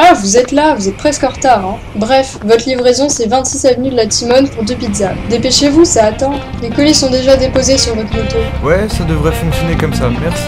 Ah, vous êtes là, vous êtes presque en retard, hein. Bref, votre livraison c'est 26 avenue de la Timone pour 2 pizzas. Dépêchez-vous, ça attend. Les colis sont déjà déposés sur votre moto. Ouais, ça devrait fonctionner comme ça, merci.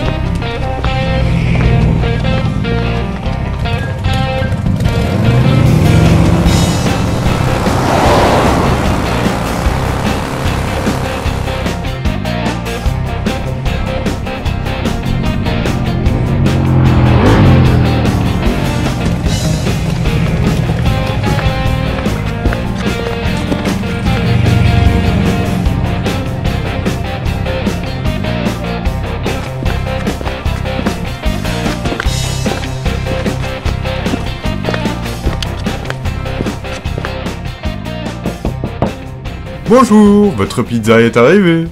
Bonjour, votre pizza est arrivée.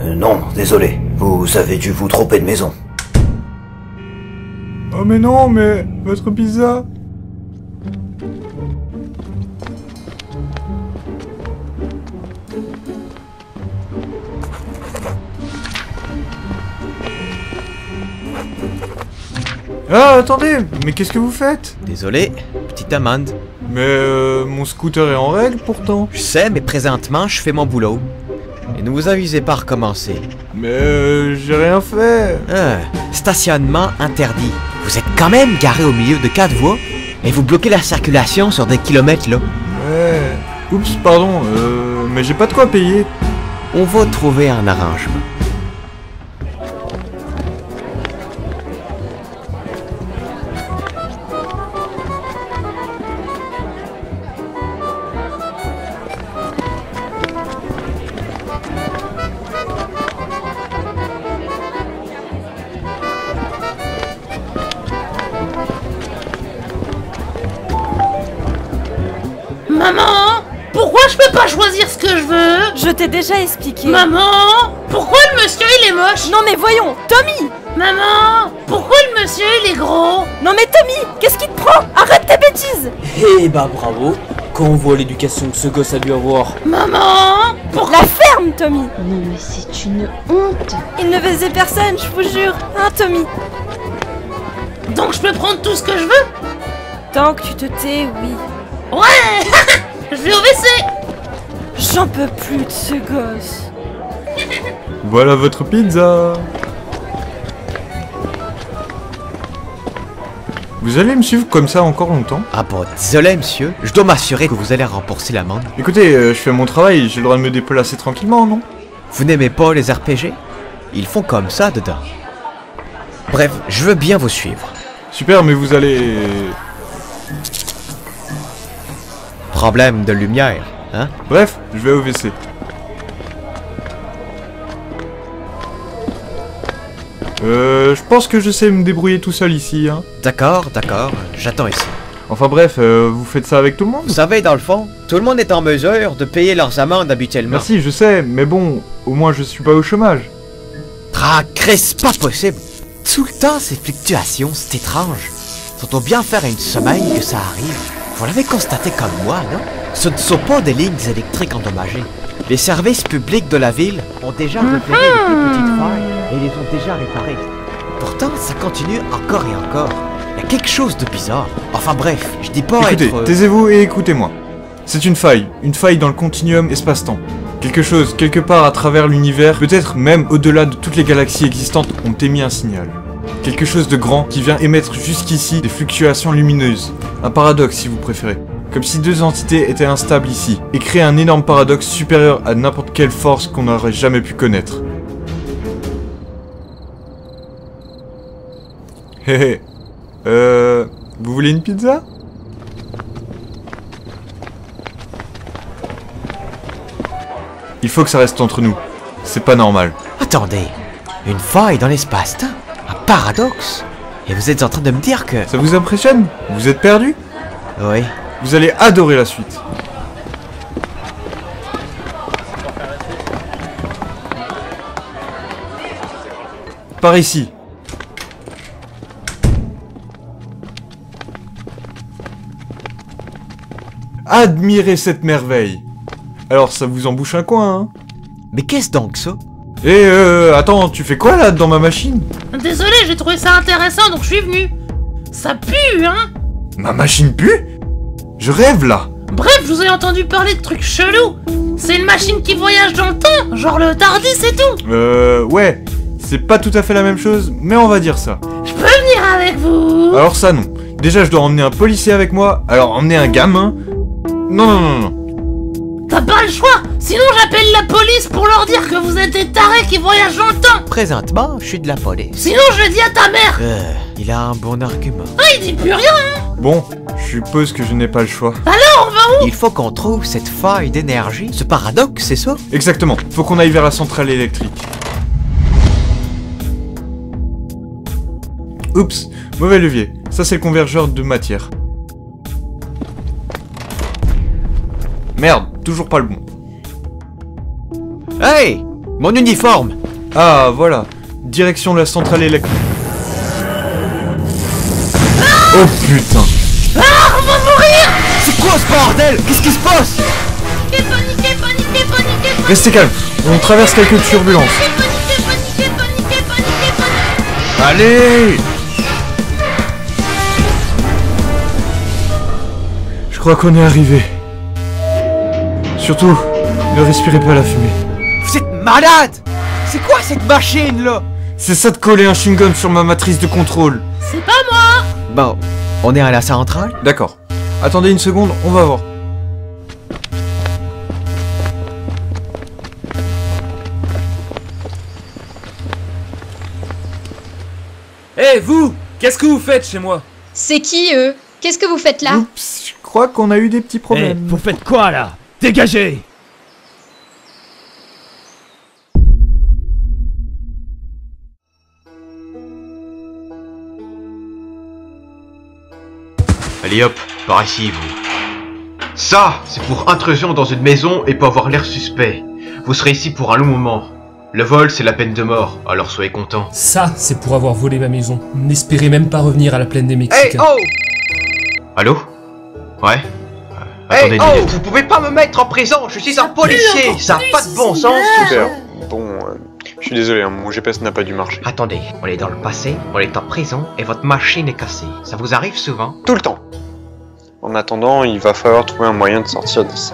Non, désolé. Vous avez dû vous tromper de maison. Oh mais non, mais votre pizza. Ah, attendez, mais qu'est-ce que vous faites? Désolé, petite amende. Mais mon scooter est en règle pourtant. Je sais, mais présentement, je fais mon boulot. Et ne vous avisez pas à recommencer. Mais j'ai rien fait. Stationnement interdit. Vous êtes quand même garé au milieu de 4 voies et vous bloquez la circulation sur des kilomètres là. Ouais. Oups, pardon, mais j'ai pas de quoi payer. On va trouver un arrangement. Maman, pourquoi je peux pas choisir ce que je veux? Je t'ai déjà expliqué. Maman, pourquoi le monsieur il est moche? Non mais voyons, Tommy! Maman, pourquoi le monsieur il est gros? Non mais Tommy, qu'est-ce qui te prend? Arrête tes bêtises! Eh bah bravo, quand on voit l'éducation que ce gosse a dû avoir. Maman, pourquoi? La ferme, Tommy! Non mais c'est une honte. Il ne faisait personne, je vous jure. Hein, Tommy? Donc je peux prendre tout ce que je veux? Tant que tu te tais, oui. Ouais. Je vais au WC. J'en peux plus de ce gosse. Voilà votre pizza. Vous allez me suivre comme ça encore longtemps? Ah bon, désolé monsieur, je dois m'assurer que vous allez rembourser l'amende. Écoutez, je fais mon travail, j'ai le droit de me déplacer tranquillement, non? Vous n'aimez pas les RPG? Ils font comme ça dedans. Bref, je veux bien vous suivre. Super, mais vous allez... Problème de lumière, hein? Bref, je vais au WC. Je pense que je sais me débrouiller tout seul ici, hein. D'accord, j'attends ici. Enfin bref, vous faites ça avec tout le monde? Vous savez, dans le fond, tout le monde est en mesure de payer leurs amendes habituellement. Merci, je sais, mais bon, au moins je suis pas au chômage. Ah, Chris, pas possible! Tout le temps, ces fluctuations, c'est étrange. Ça doit bien faire une semaine que ça arrive. Vous l'avez constaté comme moi, non? Ce ne sont pas des lignes électriques endommagées. Les services publics de la ville ont déjà repéré les plus petites failles et les ont déjà réparées. Pourtant, ça continue encore et encore. Il y a quelque chose de bizarre. Enfin bref, je dis pas Écoutez, être... taisez-vous et écoutez-moi. C'est une faille dans le continuum espace-temps. Quelque chose, quelque part à travers l'univers, peut-être même au-delà de toutes les galaxies existantes, ont émis un signal. Quelque chose de grand qui vient émettre jusqu'ici des fluctuations lumineuses. Un paradoxe si vous préférez. Comme si deux entités étaient instables ici, et créaient un énorme paradoxe supérieur à n'importe quelle force qu'on n'aurait jamais pu connaître. Hé hé. Vous voulez une pizza? Il faut que ça reste entre nous. C'est pas normal. Attendez, une faille dans l'espace-temps? Un paradoxe? Et vous êtes en train de me dire que... Ça vous impressionne? Vous êtes perdu? Oui. Vous allez adorer la suite. Par ici. Admirez cette merveille. Alors ça vous embouche un coin, hein? Mais qu'est-ce donc ça? Attends, tu fais quoi là dans ma machine? Désolé, j'ai trouvé ça intéressant donc je suis venu. Ça pue, hein? Ma machine pue? Je rêve là. Bref, je vous ai entendu parler de trucs chelous. C'est une machine qui voyage dans le temps, genre le TARDIS et tout. Ouais. C'est pas tout à fait la même chose, mais on va dire ça. Je peux venir avec vous? Alors ça non. Déjà je dois emmener un policier avec moi, alors emmener un gamin... Non. T'as pas le choix, sinon j'appelle la police pour leur dire que vous êtes des tarés qui voyagent dans le temps. Présentement, je suis de la police. Sinon je le dis à ta mère. Il a un bon argument. Ah, il dit plus rien, hein. Bon, je suppose que je n'ai pas le choix. Alors, on va où? Il faut qu'on trouve cette faille d'énergie, ce paradoxe, c'est ça? Exactement, faut qu'on aille vers la centrale électrique. Oups, mauvais levier. Ça c'est le convergeur de matière. Merde, toujours pas le bon. Hey! Mon uniforme! Ah, voilà. Direction de la centrale électrique. Oh putain! Ah, on va mourir! C'est quoi ce bordel? Qu'est-ce qui se passe? Paniquez. Restez calme, on traverse quelques turbulences. Paniquez. Allez! Je crois qu'on est arrivé. Surtout, ne respirez pas la fumée. Vous êtes malade! C'est quoi cette machine là? C'est ça de coller un chewing-gum sur ma matrice de contrôle. C'est pas moi! Bon, on est à la centrale? D'accord. Attendez une seconde, on va voir. Eh, vous! Qu'est-ce que vous faites chez moi? C'est qui, eux? Qu'est-ce que vous faites là? Oups, je crois qu'on a eu des petits problèmes. Vous faites quoi là? Dégagez! Allez hop, par ici vous. Ça, c'est pour intrusion dans une maison et pour avoir l'air suspect. Vous serez ici pour un long moment. Le vol, c'est la peine de mort, alors soyez contents. Ça, c'est pour avoir volé ma maison. N'espérez même pas revenir à la plaine des Mexicains. Hey, oh! Allô? Ouais? Attendez une minute. Vous pouvez pas me mettre en prison, je suis un policier, ça a pas de bon sens. Super. Bon, je suis désolé, hein, mon GPS n'a pas dû marcher. Attendez, on est dans le passé, on est en prison et votre machine est cassée. Ça vous arrive souvent? Tout le temps. En attendant, il va falloir trouver un moyen de sortir d'ici.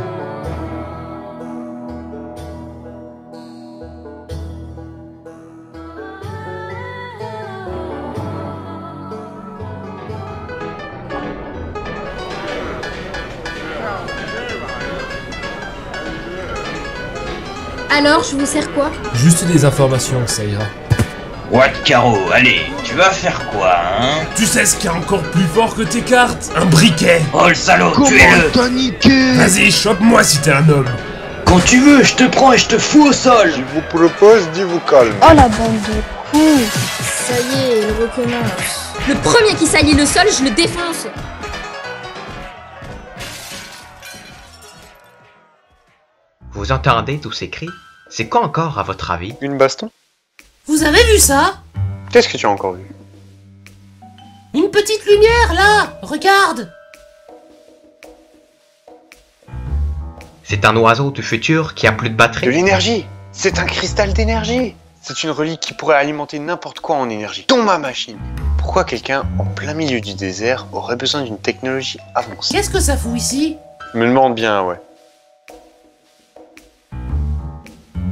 Alors, je vous sers quoi? Juste des informations, ça ira. What, Caro, allez, tu vas faire quoi, hein? Tu sais ce qu'il y a encore plus fort que tes cartes? Un briquet! Oh le salaud, tuez-le! T'as niqué? Vas-y, chope-moi si t'es un homme! Quand tu veux, je te prends et je te fous au sol! Je vous propose d'y vous calme. Oh la bande de coups! Ça y est, il recommence. Le premier qui salit le sol, je le défonce! Vous entendez tous ces cris? C'est quoi encore à votre avis? Une baston? Vous avez vu ça? Qu'est-ce que tu as encore vu? Une petite lumière, là! Regarde! C'est un oiseau du futur qui a plus de batterie? De l'énergie! C'est un cristal d'énergie! C'est une relique qui pourrait alimenter n'importe quoi en énergie, dont ma machine! Pourquoi quelqu'un en plein milieu du désert aurait besoin d'une technologie avancée? Qu'est-ce que ça fout ici? Je me demande bien, ouais.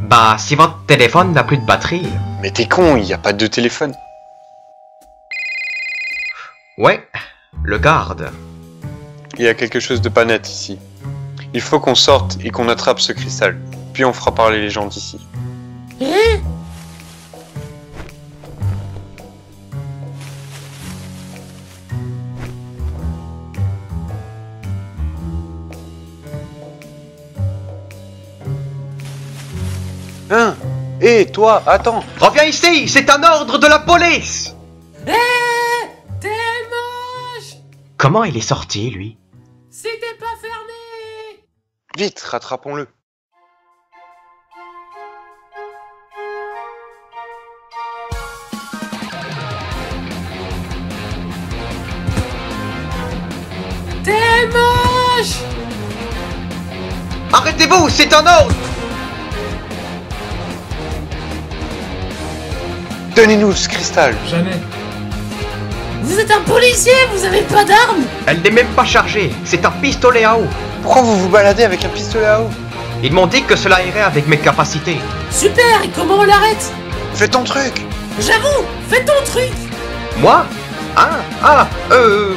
Bah, si votre téléphone n'a plus de batterie... Mais t'es con, il n'y a pas de téléphone. Ouais, le garde. Il y a quelque chose de pas net ici. Il faut qu'on sorte et qu'on attrape ce cristal. Puis on fera parler les gens d'ici. Hein? Hé, toi, attends! Reviens ici, c'est un ordre de la police! T'es moche! Comment il est sorti, lui? C'était pas fermé! Vite, rattrapons-le. T'es moche! Arrêtez-vous, c'est un ordre! Donnez-nous ce cristal. Jamais. Vous êtes un policier, vous avez pas d'armes? Elle n'est même pas chargée, c'est un pistolet à eau. Pourquoi vous vous baladez avec un pistolet à eau? Ils m'ont dit que cela irait avec mes capacités. Super, et comment on l'arrête? Fais ton truc. J'avoue, fais ton truc. Moi?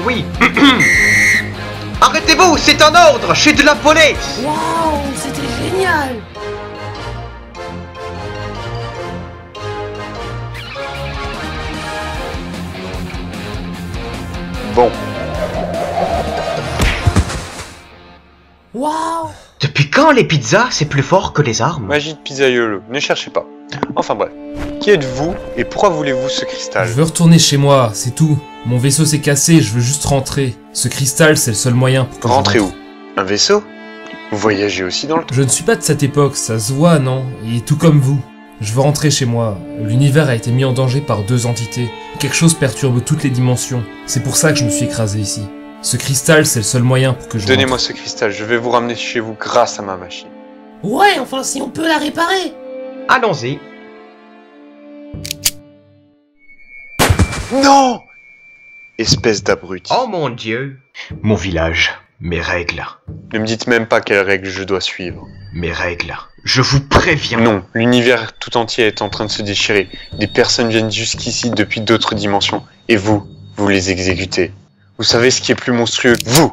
Oui. Arrêtez-vous, c'est un ordre, je suis de la police. Waouh, c'était génial. Bon. Waouh. Depuis quand les pizzas, c'est plus fort que les armes? Magie de pizzaiolo, ne cherchez pas. Enfin bref. Qui êtes-vous et pourquoi voulez-vous ce cristal? Je veux retourner chez moi, c'est tout. Mon vaisseau s'est cassé, je veux juste rentrer. Ce cristal, c'est le seul moyen pour que je Rentrer rentre. où? Un vaisseau? Vous voyagez aussi dans le temps? Je ne suis pas de cette époque, ça se voit, non? Et tout comme vous. Je veux rentrer chez moi. L'univers a été mis en danger par 2 entités. Quelque chose perturbe toutes les dimensions. C'est pour ça que je me suis écrasé ici. Ce cristal, c'est le seul moyen pour que je Donnez-moi rentre. ce cristal, je vais vous ramener chez vous grâce à ma machine. Ouais, enfin si on peut la réparer. Allons-y. Non! Espèce d'abruti. Oh mon Dieu. Mon village, mes règles. Ne me dites même pas quelles règles je dois suivre. Mes règles. Je vous préviens. Non, l'univers tout entier est en train de se déchirer. Des personnes viennent jusqu'ici depuis d'autres dimensions. Et vous les exécutez. Vous savez ce qui est plus monstrueux que vous?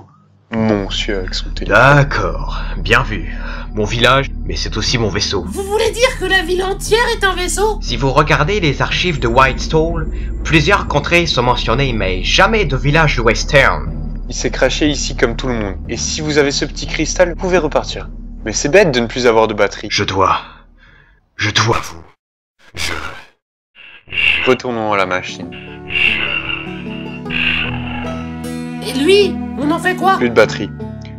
Monsieur avec son téléphone. D'accord, bien vu. Mon village, mais c'est aussi mon vaisseau. Vous voulez dire que la ville entière est un vaisseau? Si vous regardez les archives de Whitestall, plusieurs contrées sont mentionnées, mais jamais de village de Western. Il s'est craché ici comme tout le monde. Et si vous avez ce petit cristal, vous pouvez repartir. Mais c'est bête de ne plus avoir de batterie. Je dois vous. Retournons à la machine. Et lui, on en fait quoi? Plus de batterie.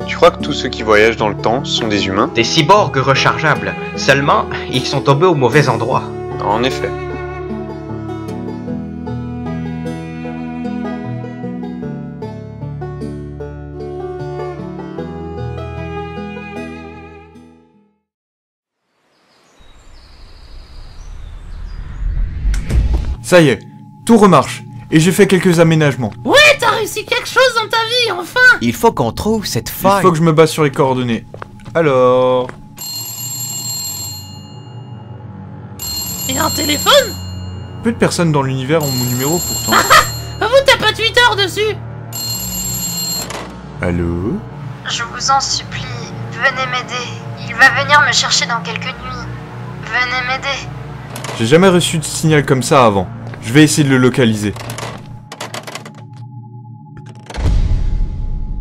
Tu crois que tous ceux qui voyagent dans le temps sont des humains? Des cyborgs rechargeables. Seulement, ils sont tombés au mauvais endroit. En effet. Ça y est, tout remarche. Et j'ai fait quelques aménagements. Ouais, t'as réussi quelque chose dans ta vie, enfin. Il faut qu'on trouve cette Il faille. faut que je me base sur les coordonnées. Alors... Et un téléphone? Peu de personnes dans l'univers ont mon numéro pourtant. Vous, t'as pas Twitter dessus? Allô? Je vous en supplie, venez m'aider. Il va venir me chercher dans quelques nuits. Venez m'aider. J'ai jamais reçu de signal comme ça avant. Je vais essayer de le localiser.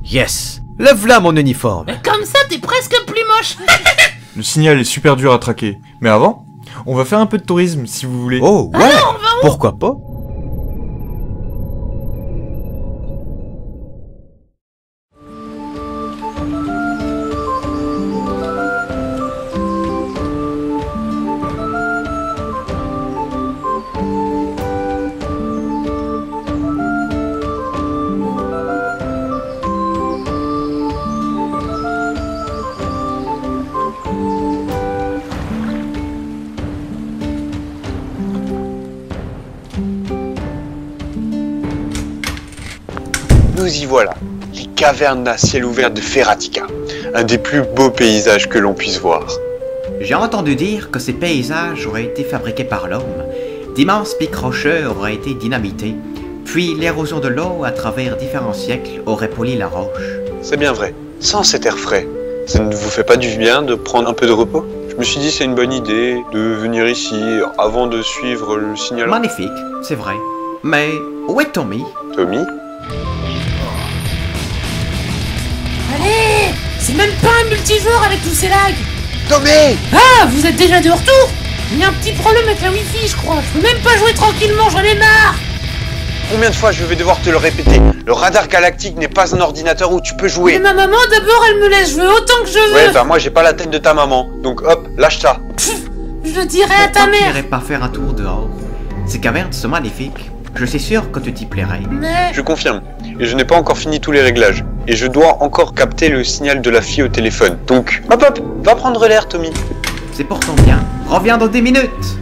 Yes. Lève-là mon uniforme. Mais comme ça, t'es presque plus moche. Le signal est super dur à traquer. Mais avant, on va faire un peu de tourisme si vous voulez. Oh, ouais. Alors, on va où? Pourquoi pas? Nous y voilà, les cavernes à ciel ouvert de Ferratica, un des plus beaux paysages que l'on puisse voir. J'ai entendu dire que ces paysages auraient été fabriqués par l'homme, d'immenses pics rocheux auraient été dynamités, puis l'érosion de l'eau à travers différents siècles aurait poli la roche. C'est bien vrai, sans cet air frais, ça ne vous fait pas du bien de prendre un peu de repos? Je me suis dit c'est une bonne idée de venir ici avant de suivre le signal. Magnifique, c'est vrai. Mais où est Tommy? Tommy? Allez, c'est même pas un multijoueur avec tous ces lags. Tommy! Ah, vous êtes déjà de retour? Il y a un petit problème avec la wifi, je crois. Je peux même pas jouer tranquillement, j'en ai marre. Combien de fois je vais devoir te le répéter? Le radar galactique n'est pas un ordinateur où tu peux jouer. Mais ma maman, d'abord, elle me laisse jouer autant que je veux. Ouais, bah moi j'ai pas la tête de ta maman, donc hop, lâche ça. Je le dirai à ta mère. Tu n'irais pas faire un tour dehors? Ces cavernes sont magnifiques. Je suis sûr que tu t'y plairais. Mais... Je confirme. Et je n'ai pas encore fini tous les réglages. Et je dois encore capter le signal de la fille au téléphone. Donc, hop hop, va prendre l'air, Tommy. C'est pour ton bien. Reviens dans 10 minutes.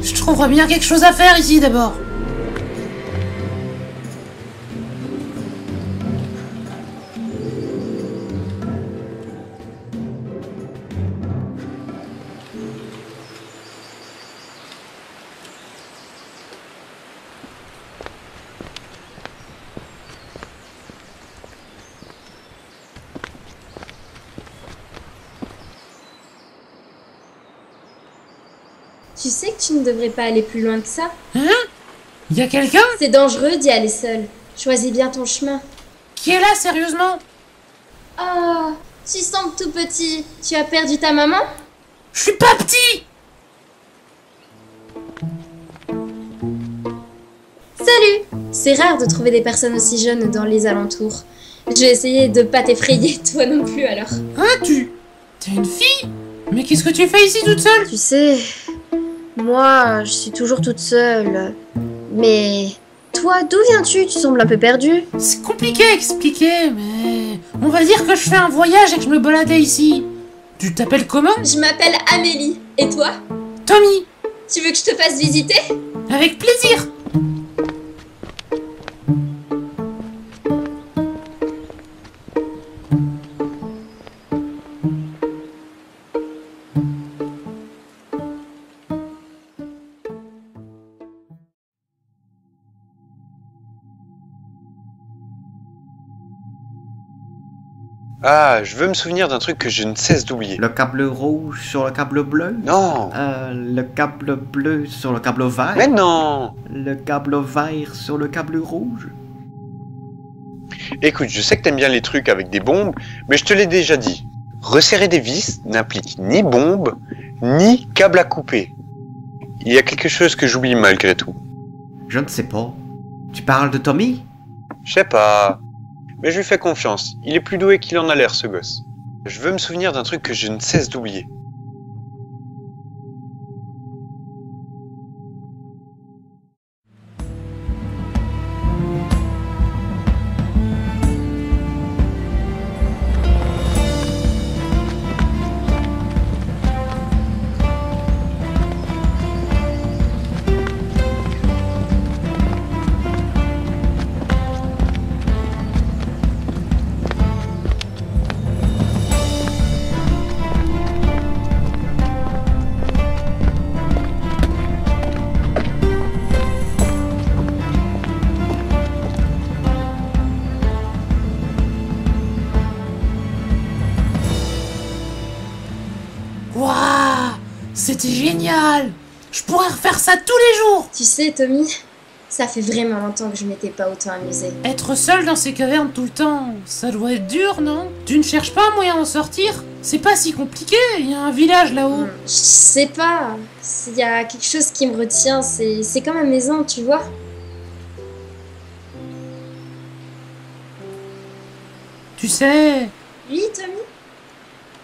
Je trouverais bien quelque chose à faire ici d'abord. Tu sais que tu ne devrais pas aller plus loin que ça? Hein? Y a quelqu'un? C'est dangereux d'y aller seul. Choisis bien ton chemin. Qui est là, sérieusement? Oh, tu sembles tout petit. Tu as perdu ta maman? Je suis pas petit! Salut! C'est rare de trouver des personnes aussi jeunes dans les alentours. J'ai essayé de pas t'effrayer, toi non plus alors. Hein, t'es une fille? Mais qu'est-ce que tu fais ici toute seule? Tu sais, moi, je suis toujours toute seule. Mais toi, d'où viens-tu? Tu sembles un peu perdue. C'est compliqué à expliquer, mais on va dire que je fais un voyage et que je me baladais ici. Tu t'appelles comment? Je m'appelle Amélie. Et toi? Tommy. Tu veux que je te fasse visiter? Avec plaisir. Ah, je veux me souvenir d'un truc que je ne cesse d'oublier. Le câble rouge sur le câble bleu? Non. Le câble bleu sur le câble vert? Mais non. Le câble vert sur le câble rouge? Écoute, je sais que t'aimes bien les trucs avec des bombes, mais je te l'ai déjà dit. Resserrer des vis n'implique ni bombe, ni câble à couper. Il y a quelque chose que j'oublie malgré tout. Je ne sais pas. Tu parles de Tommy? Je sais pas. Mais je lui fais confiance. Il est plus doué qu'il en a l'air, ce gosse. Je veux me souvenir d'un truc que je ne cesse d'oublier. Waouh! C'était génial! Je pourrais refaire ça tous les jours! Tu sais, Tommy, ça fait vraiment longtemps que je m'étais pas autant amusée. Être seul dans ces cavernes tout le temps, ça doit être dur, non? Tu ne cherches pas un moyen d'en sortir? C'est pas si compliqué, il y a un village là-haut. Je sais pas, il y a quelque chose qui me retient, c'est comme ma maison, tu vois. Tu sais... Oui, Tommy?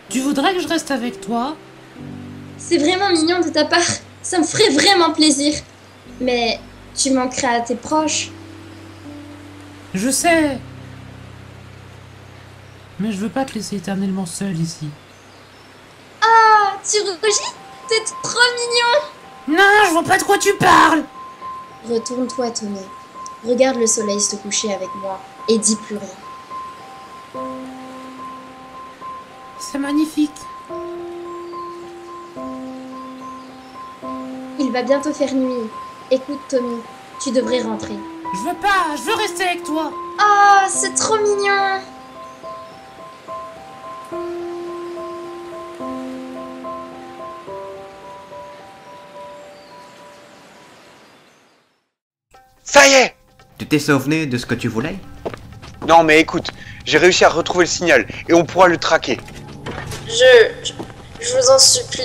Tu voudrais que je reste avec toi? C'est vraiment mignon de ta part, ça me ferait vraiment plaisir. Mais tu manqueras à tes proches. Je sais. Mais je veux pas te laisser éternellement seul ici. Ah, tu rougis? T'es trop mignon! Non, je vois pas de quoi tu parles! Retourne-toi, Tommy. Regarde le soleil se coucher avec moi et dis plus rien. C'est magnifique. Il va bientôt faire nuit. Écoute, Tommy, tu devrais rentrer. Je veux pas, je veux rester avec toi. Oh, c'est trop mignon. Ça y est! Tu t'es souvenu de ce que tu voulais? Non mais écoute, j'ai réussi à retrouver le signal et on pourra le traquer. Je vous en supplie,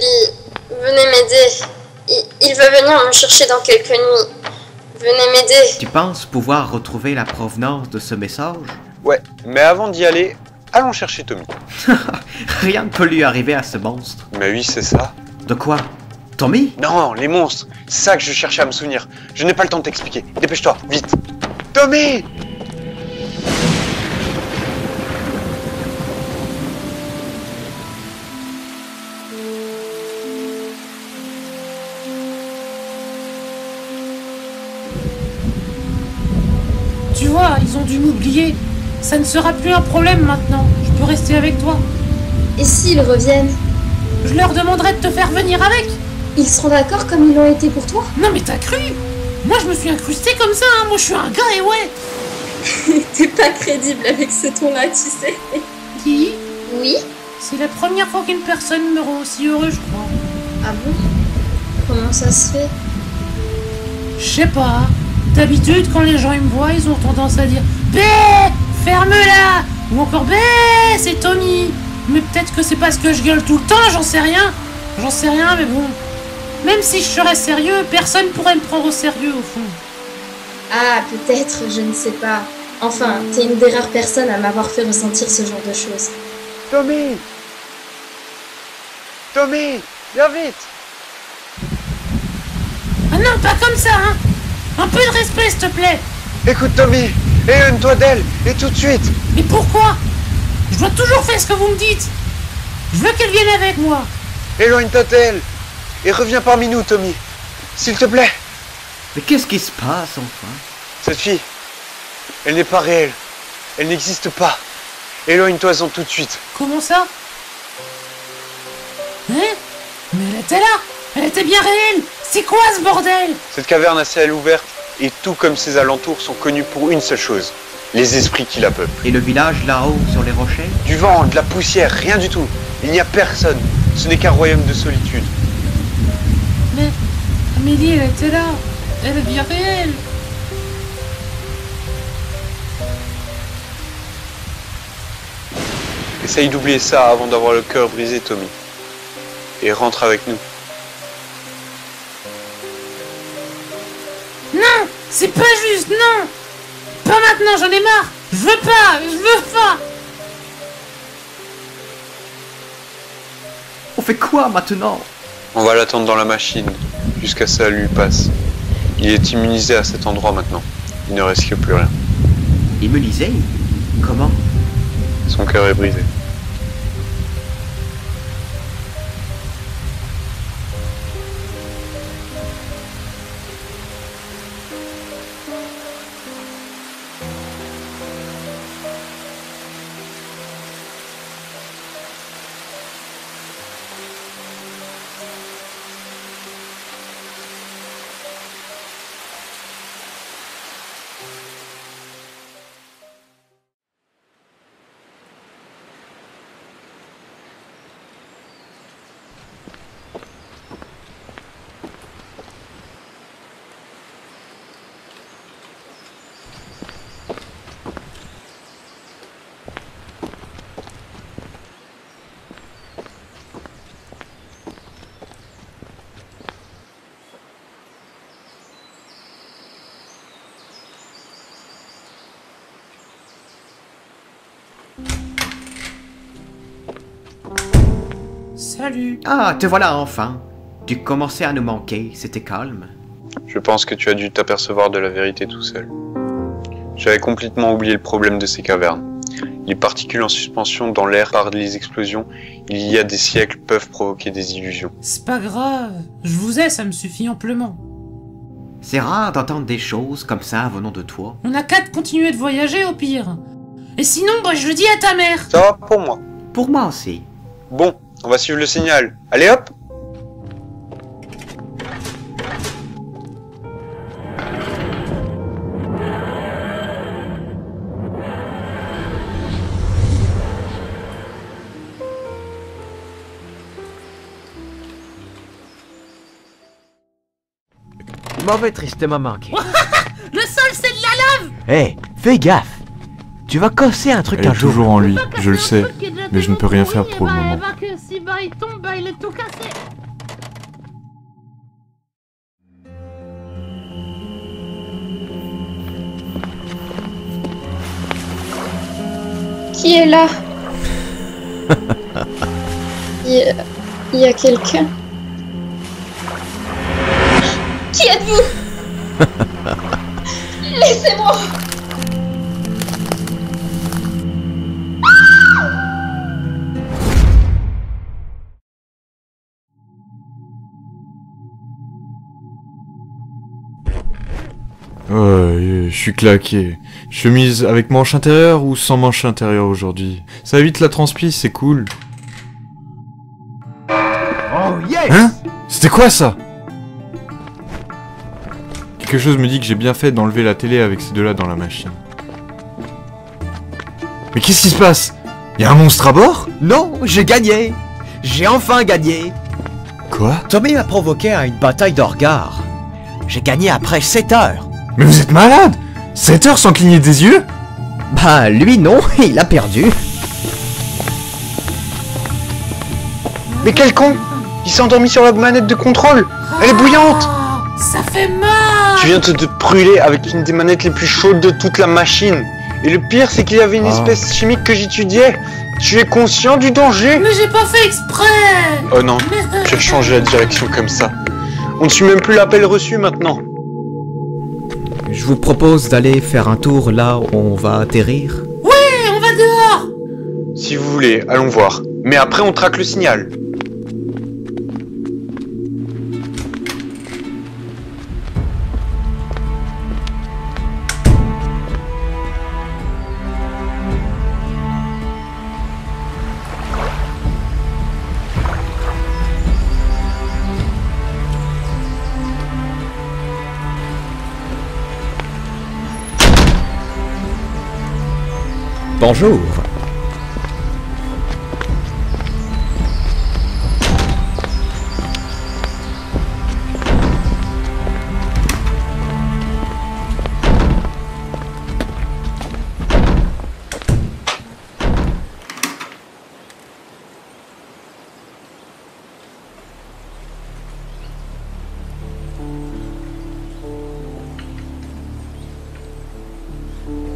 venez m'aider. Il va venir me chercher dans quelques nuits. Venez m'aider. Tu penses pouvoir retrouver la provenance de ce message? Ouais, mais avant d'y aller, allons chercher Tommy. Rien ne peut lui arriver à ce monstre. Mais oui, c'est ça. De quoi? Tommy? Non, les monstres. C'est ça que je cherchais à me souvenir. Je n'ai pas le temps de t'expliquer. Dépêche-toi, vite. Tommy! Tu vois, ils ont dû m'oublier. Ça ne sera plus un problème maintenant. Je peux rester avec toi. Et s'ils reviennent? Je leur demanderai de te faire venir avec. Ils seront d'accord comme ils l'ont été pour toi? Non mais t'as cru? Moi je me suis incrusté comme ça, hein. Moi je suis un gars et ouais. T'es pas crédible avec ce ton-là, tu sais. Qui? Oui? C'est la première fois qu'une personne me rend aussi heureux, je crois. Ah bon? Comment ça se fait? Je sais pas. D'habitude, quand les gens ils me voient, ils ont tendance à dire Bé, ferme-la! Ou encore Bé, c'est Tommy! Mais peut-être que c'est parce que je gueule tout le temps, j'en sais rien. J'en sais rien, mais bon. Même si je serais sérieux, personne pourrait me prendre au sérieux au fond. Ah, peut-être, je ne sais pas. Enfin, t'es une des rares personnes à m'avoir fait ressentir ce genre de choses. Tommy! Tommy! Viens vite! Ah non, pas comme ça, hein! Un peu de respect, s'il te plaît! Écoute, Tommy! Éloigne-toi d'elle! Et tout de suite! Mais pourquoi? Je dois toujours faire ce que vous me dites! Je veux qu'elle vienne avec moi! Éloigne-toi d'elle! Et reviens parmi nous, Tommy! S'il te plaît! Mais qu'est-ce qui se passe, enfin? Cette fille, elle n'est pas réelle. Elle n'existe pas. Éloigne-toi-en tout de suite. Comment ça? Hein? Mais elle était là! Elle était bien réelle! C'est quoi ce bordel? Cette caverne à ciel ouvert, et tout comme ses alentours, sont connus pour une seule chose. Les esprits qui la peuplent. Et le village là-haut, sur les rochers? Du vent, de la poussière, rien du tout. Il n'y a personne. Ce n'est qu'un royaume de solitude. Mais Amélie, elle était là. Elle est bien réelle. Essaye d'oublier ça avant d'avoir le cœur brisé, Tommy. Et rentre avec nous. Non! C'est pas juste, non! Pas maintenant, j'en ai marre! Je veux pas! On fait quoi maintenant? On va l'attendre dans la machine, jusqu'à ce que ça lui passe. Il est immunisé à cet endroit maintenant. Il ne risque plus rien. Immunisé? Comment? Son cœur est brisé. Salut. Ah, te voilà enfin. Tu commençais à nous manquer, c'était calme. Je pense que tu as dû t'apercevoir de la vérité tout seul. J'avais complètement oublié le problème de ces cavernes. Les particules en suspension dans l'air par les explosions, il y a des siècles, peuvent provoquer des illusions. C'est pas grave. Je vous ai, ça me suffit amplement. C'est rare d'entendre des choses comme ça venant de toi. On a qu'à de continuer de voyager au pire. Et sinon, bah, je le dis à ta mère. Ça va pour moi. Pour moi aussi. Bon, on va suivre le signal. Allez hop! Il m'avait tristement manqué. Le sol, c'est de la lave! Hé, fais gaffe! Tu vas casser un truc Elle un est jour. toujours en lui, je le sais, mais je ne peux rien faire pour le moment. Si bah il tombe, bah il est tout cassé. Qui est là? Il y a quelqu'un. Qui êtes-vous? Laissez-moi! Ouais, je suis claqué. Chemise avec manche intérieure ou sans manche intérieure aujourd'hui? Ça évite la transpi, c'est cool. Oh yes! Hein? C'était quoi ça? Quelque chose me dit que j'ai bien fait d'enlever la télé avec ces deux-là dans la machine. Mais qu'est-ce qui se passe? Y'a un monstre à bord? Non, j'ai gagné. J'ai enfin gagné. Quoi? Tommy m'a provoqué à une bataille de regards. J'ai gagné après 7 heures. Mais vous êtes malade! 7 heures sans cligner des yeux? Bah, lui non, il a perdu. Mais quel con! Il s'est endormi sur la manette de contrôle! Elle est bouillante! Ça fait mal! Tu viens de te brûler avec une des manettes les plus chaudes de toute la machine. Et le pire, c'est qu'il y avait une espèce chimique que j'étudiais. Tu es conscient du danger? Mais j'ai pas fait exprès! Oh non, tu as changé la direction comme ça. On ne suit même plus l'appel reçu maintenant. Je vous propose d'aller faire un tour là où on va atterrir. Ouais, on va dehors! Si vous voulez, allons voir. Mais après, on traque le signal. Bonjour.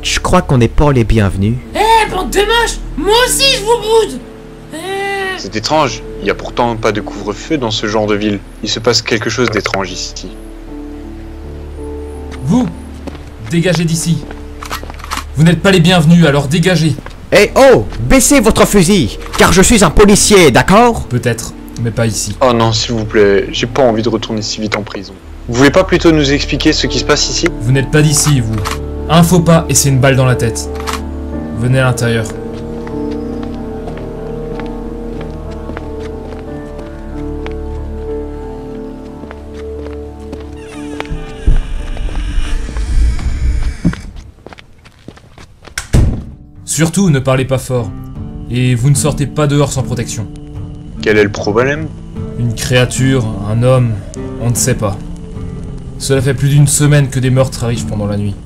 Je crois qu'on n'est pas les bienvenus. Bande de moches! Moi aussi je vous boude! C'est étrange. Il n'y a pourtant pas de couvre-feu dans ce genre de ville. Il se passe quelque chose d'étrange ici. Vous! Dégagez d'ici. Vous n'êtes pas les bienvenus, alors dégagez. Eh oh! Baissez votre fusil, car je suis un policier, d'accord? Peut-être, mais pas ici. Oh non, s'il vous plaît, j'ai pas envie de retourner si vite en prison. Vous voulez pas plutôt nous expliquer ce qui se passe ici? Vous n'êtes pas d'ici, vous. Un faux pas et c'est une balle dans la tête. Venez à l'intérieur. Surtout, ne parlez pas fort. Et vous ne sortez pas dehors sans protection. Quel est le problème? Une créature, un homme, on ne sait pas. Cela fait plus d'une semaine que des meurtres arrivent pendant la nuit.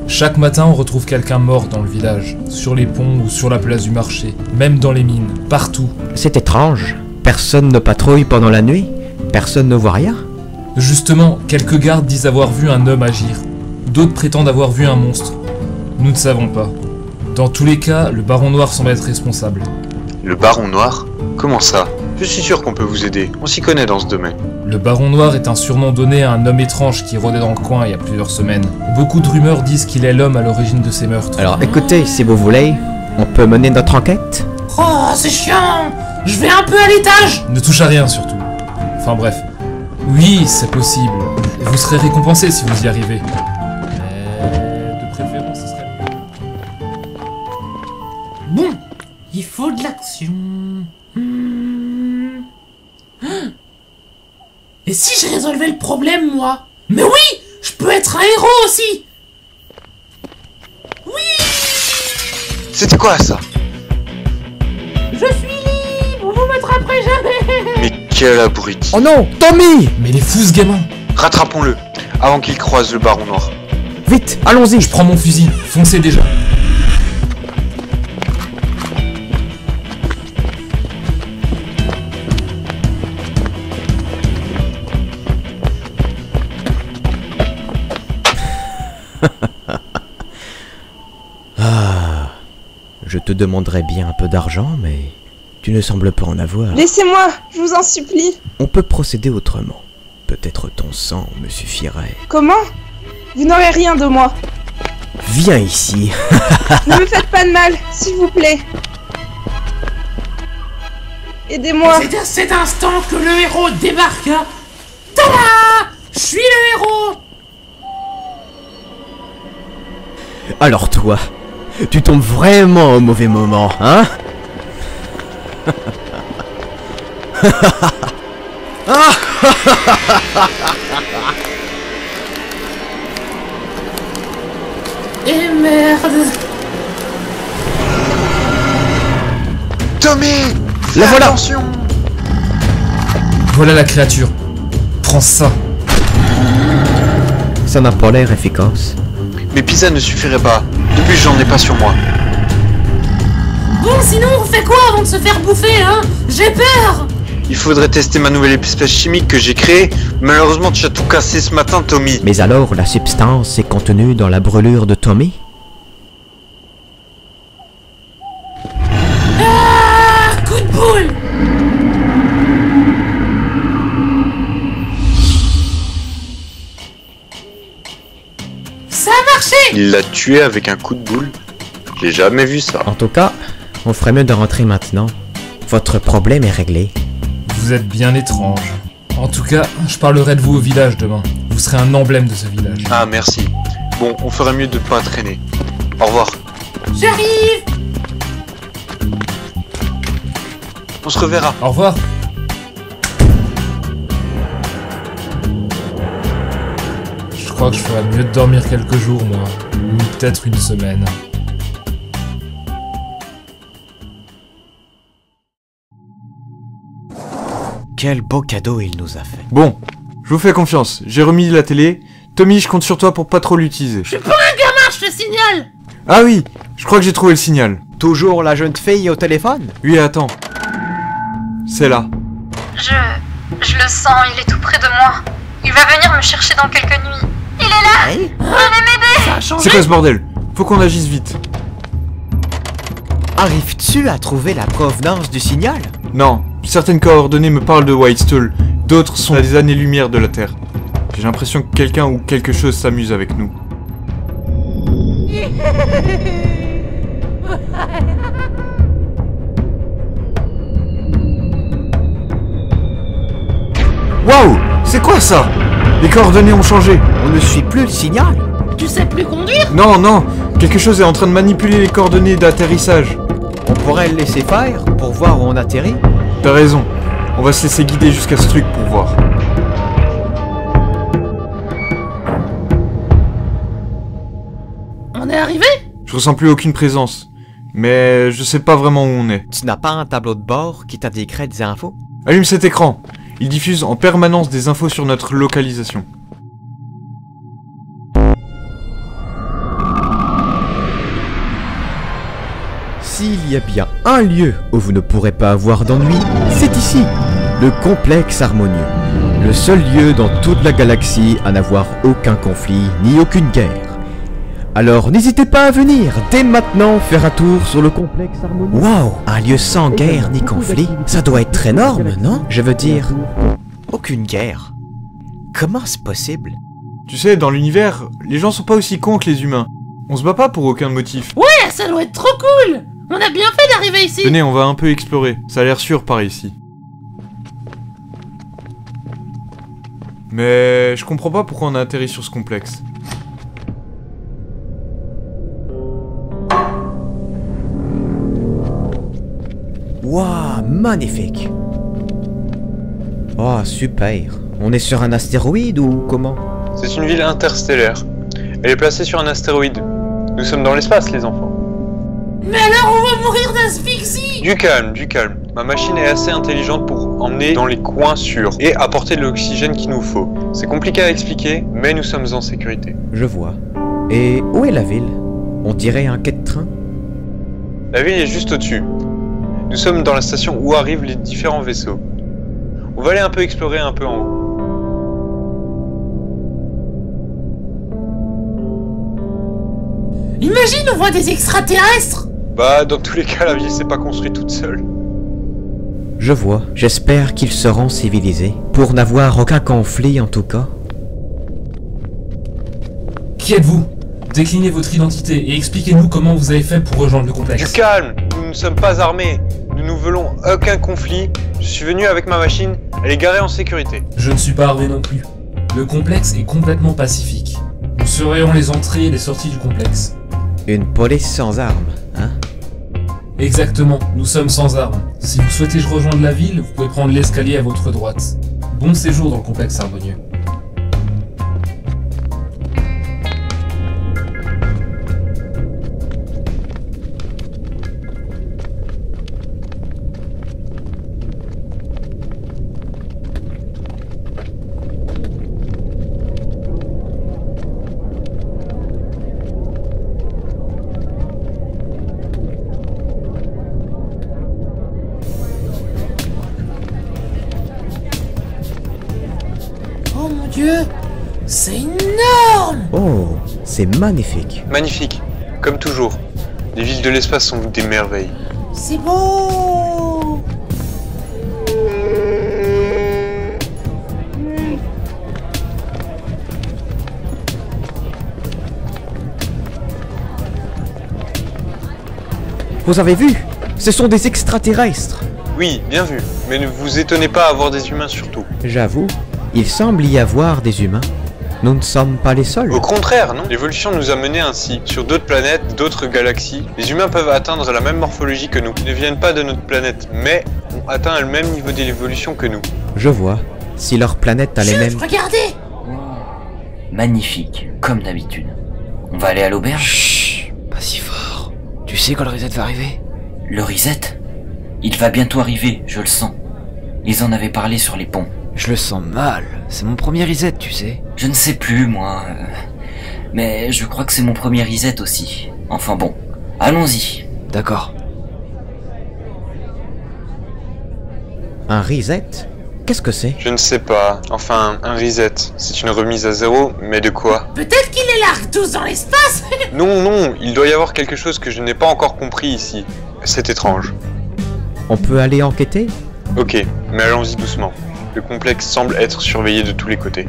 Chaque matin, on retrouve quelqu'un mort dans le village, sur les ponts ou sur la place du marché, même dans les mines, partout. C'est étrange. Personne ne patrouille pendant la nuit? Personne ne voit rien? Justement, quelques gardes disent avoir vu un homme agir. D'autres prétendent avoir vu un monstre. Nous ne savons pas. Dans tous les cas, le Baron Noir semble être responsable. Le Baron Noir? Comment ça? Je suis sûr qu'on peut vous aider, on s'y connaît dans ce domaine. Le Baron Noir est un surnom donné à un homme étrange qui rôdait dans le coin il y a plusieurs semaines. Beaucoup de rumeurs disent qu'il est l'homme à l'origine de ces meurtres. Alors écoutez, si vous voulez, on peut mener notre enquête? Oh, c'est chiant! Je vais un peu à l'étage! Ne touche à rien surtout. Enfin bref. Oui, c'est possible. Vous serez récompensé si vous y arrivez. Mais de préférence, ce serait... Bon, il faut de l'action. Et si je résolvais le problème, moi? Mais oui! Je peux être un héros aussi! Oui! C'était quoi ça? Je suis libre! Vous m'attraperez jamais! Mais quel abruti! Oh non! Tommy! Mais il est fou ce gamin! Rattrapons-le, avant qu'il croise le Baron Noir. Vite, allons-y! Je prends mon fusil, foncez déjà! Ah, je te demanderais bien un peu d'argent, mais tu ne sembles pas en avoir. Laissez-moi, je vous en supplie. On peut procéder autrement. Peut-être ton sang me suffirait. Comment? Vous n'aurez rien de moi. Viens ici. Ne me faites pas de mal, s'il vous plaît. Aidez-moi. C'est à cet instant que le héros débarqua. Tada! Je suis le héros! Alors toi, tu tombes vraiment au mauvais moment, hein? Et merde! Tommy! La voilà! Attention! Voilà la créature. Prends ça. Ça n'a pas l'air efficace. Mes pizzas ne suffiraient pas. De plus, j'en ai pas sur moi. Bon, sinon, on fait quoi avant de se faire bouffer, hein? J'ai peur! Il faudrait tester ma nouvelle espèce chimique que j'ai créée. Malheureusement, tu as tout cassé ce matin, Tommy. Mais alors, la substance est contenue dans la brûlure de Tommy? Ah! Coup de boule! Ça a marché! Il l'a tué avec un coup de boule. J'ai jamais vu ça. En tout cas, on ferait mieux de rentrer maintenant. Votre problème est réglé. Vous êtes bien étrange. En tout cas, je parlerai de vous au village demain. Vous serez un emblème de ce village. Ah, merci. Bon, on ferait mieux de pas traîner. Au revoir. J'arrive! On se reverra. Au revoir. Je crois que je ferais mieux de dormir quelques jours, moi. Ou peut-être une semaine. Quel beau cadeau il nous a fait. Bon, je vous fais confiance. J'ai remis la télé. Tommy, je compte sur toi pour pas trop l'utiliser. Je suis pas un gamin, je te signale! Ah oui, je crois que j'ai trouvé le signal. Toujours la jeune fille au téléphone? Oui, attends. C'est là. Je le sens, il est tout près de moi. Il va venir me chercher dans quelques nuits. Il est là! Hey. Venez m'aider! Ça a changé? C'est quoi ce bordel? Faut qu'on agisse vite. Arrives-tu à trouver la provenance du signal? Non, certaines coordonnées me parlent de Whitestall, d'autres sont à des années-lumière de la Terre. J'ai l'impression que quelqu'un ou quelque chose s'amuse avec nous. Waouh! C'est quoi ça? Les coordonnées ont changé. On ne suit plus le signal. Tu sais plus conduire? Non, non, quelque chose est en train de manipuler les coordonnées d'atterrissage. On pourrait le laisser faire pour voir où on atterrit. T'as raison, on va se laisser guider jusqu'à ce truc pour voir. On est arrivé? Je ressens plus aucune présence, mais je sais pas vraiment où on est. Tu n'as pas un tableau de bord qui t'indiquerait des infos? Allume cet écran, il diffuse en permanence des infos sur notre localisation. S'il y a bien un lieu où vous ne pourrez pas avoir d'ennui, c'est ici, le complexe harmonieux. Le seul lieu dans toute la galaxie à n'avoir aucun conflit ni aucune guerre. Alors n'hésitez pas à venir, dès maintenant, faire un tour sur le complexe harmonieux. Waouh, un lieu sans guerre ni conflit, ça doit être énorme, non? Je veux dire, aucune guerre. Comment c'est possible? Tu sais, dans l'univers, les gens sont pas aussi cons que les humains. On se bat pas pour aucun motif. Ouais, ça doit être trop cool! On a bien fait d'arriver ici! Venez, on va un peu explorer, ça a l'air sûr par ici. Mais je comprends pas pourquoi on a atterri sur ce complexe. Waouh, magnifique. Oh, super. On est sur un astéroïde ou comment? C'est une ville interstellaire. Elle est placée sur un astéroïde. Nous sommes dans l'espace, les enfants. Mais alors on va mourir d'asphyxie! Du calme, du calme. Ma machine est assez intelligente pour emmener dans les coins sûrs et apporter de l'oxygène qu'il nous faut. C'est compliqué à expliquer, mais nous sommes en sécurité. Je vois. Et où est la ville? On dirait un quai de train? La ville est juste au-dessus. Nous sommes dans la station où arrivent les différents vaisseaux. On va aller un peu explorer un peu en haut. Imagine, on voit des extraterrestres! Bah, dans tous les cas, la ville s'est pas construite toute seule. Je vois. J'espère qu'ils seront civilisés. Pour n'avoir aucun conflit en tout cas. Qui êtes-vous? Déclinez votre identité et expliquez-nous comment vous avez fait pour rejoindre le complexe. Du calme! Nous ne sommes pas armés. Nous ne voulons aucun conflit. Je suis venu avec ma machine. Elle est garée en sécurité. Je ne suis pas armé non plus. Le complexe est complètement pacifique. Nous surveillons les entrées et les sorties du complexe. Une police sans armes, hein? Exactement, nous sommes sans armes. Si vous souhaitez rejoindre la ville, vous pouvez prendre l'escalier à votre droite. Bon séjour dans le complexe harmonieux. Oh mon Dieu, c'est énorme! Oh, c'est magnifique. Magnifique, comme toujours. Les villes de l'espace sont des merveilles. C'est beau! Vous avez vu? Ce sont des extraterrestres. Oui, bien vu, mais ne vous étonnez pas à voir des humains surtout. J'avoue, il semble y avoir des humains. Nous ne sommes pas les seuls. Au contraire, non? L'évolution nous a menés ainsi. Sur d'autres planètes, d'autres galaxies, les humains peuvent atteindre la même morphologie que nous. Ils ne viennent pas de notre planète, mais ont atteint le même niveau d'évolution que nous. Je vois. Si leur planète a les mêmes... Regardez! Magnifique, comme d'habitude. On va aller à l'auberge? Chut, pas si fort. Tu sais quand le reset va arriver? Le reset? Il va bientôt arriver, je le sens. Ils en avaient parlé sur les ponts. Je le sens mal. C'est mon premier reset, tu sais. Je ne sais plus, moi. Mais je crois que c'est mon premier reset aussi. Enfin bon, allons-y. D'accord. Un reset? Qu'est-ce que c'est? Je ne sais pas. Enfin, un reset. C'est une remise à zéro, mais de quoi? Peut-être qu'il les largue tous dans l'espace! Non, non, il doit y avoir quelque chose que je n'ai pas encore compris ici. C'est étrange. On peut aller enquêter? Ok, mais allons-y doucement. Le complexe semble être surveillé de tous les côtés.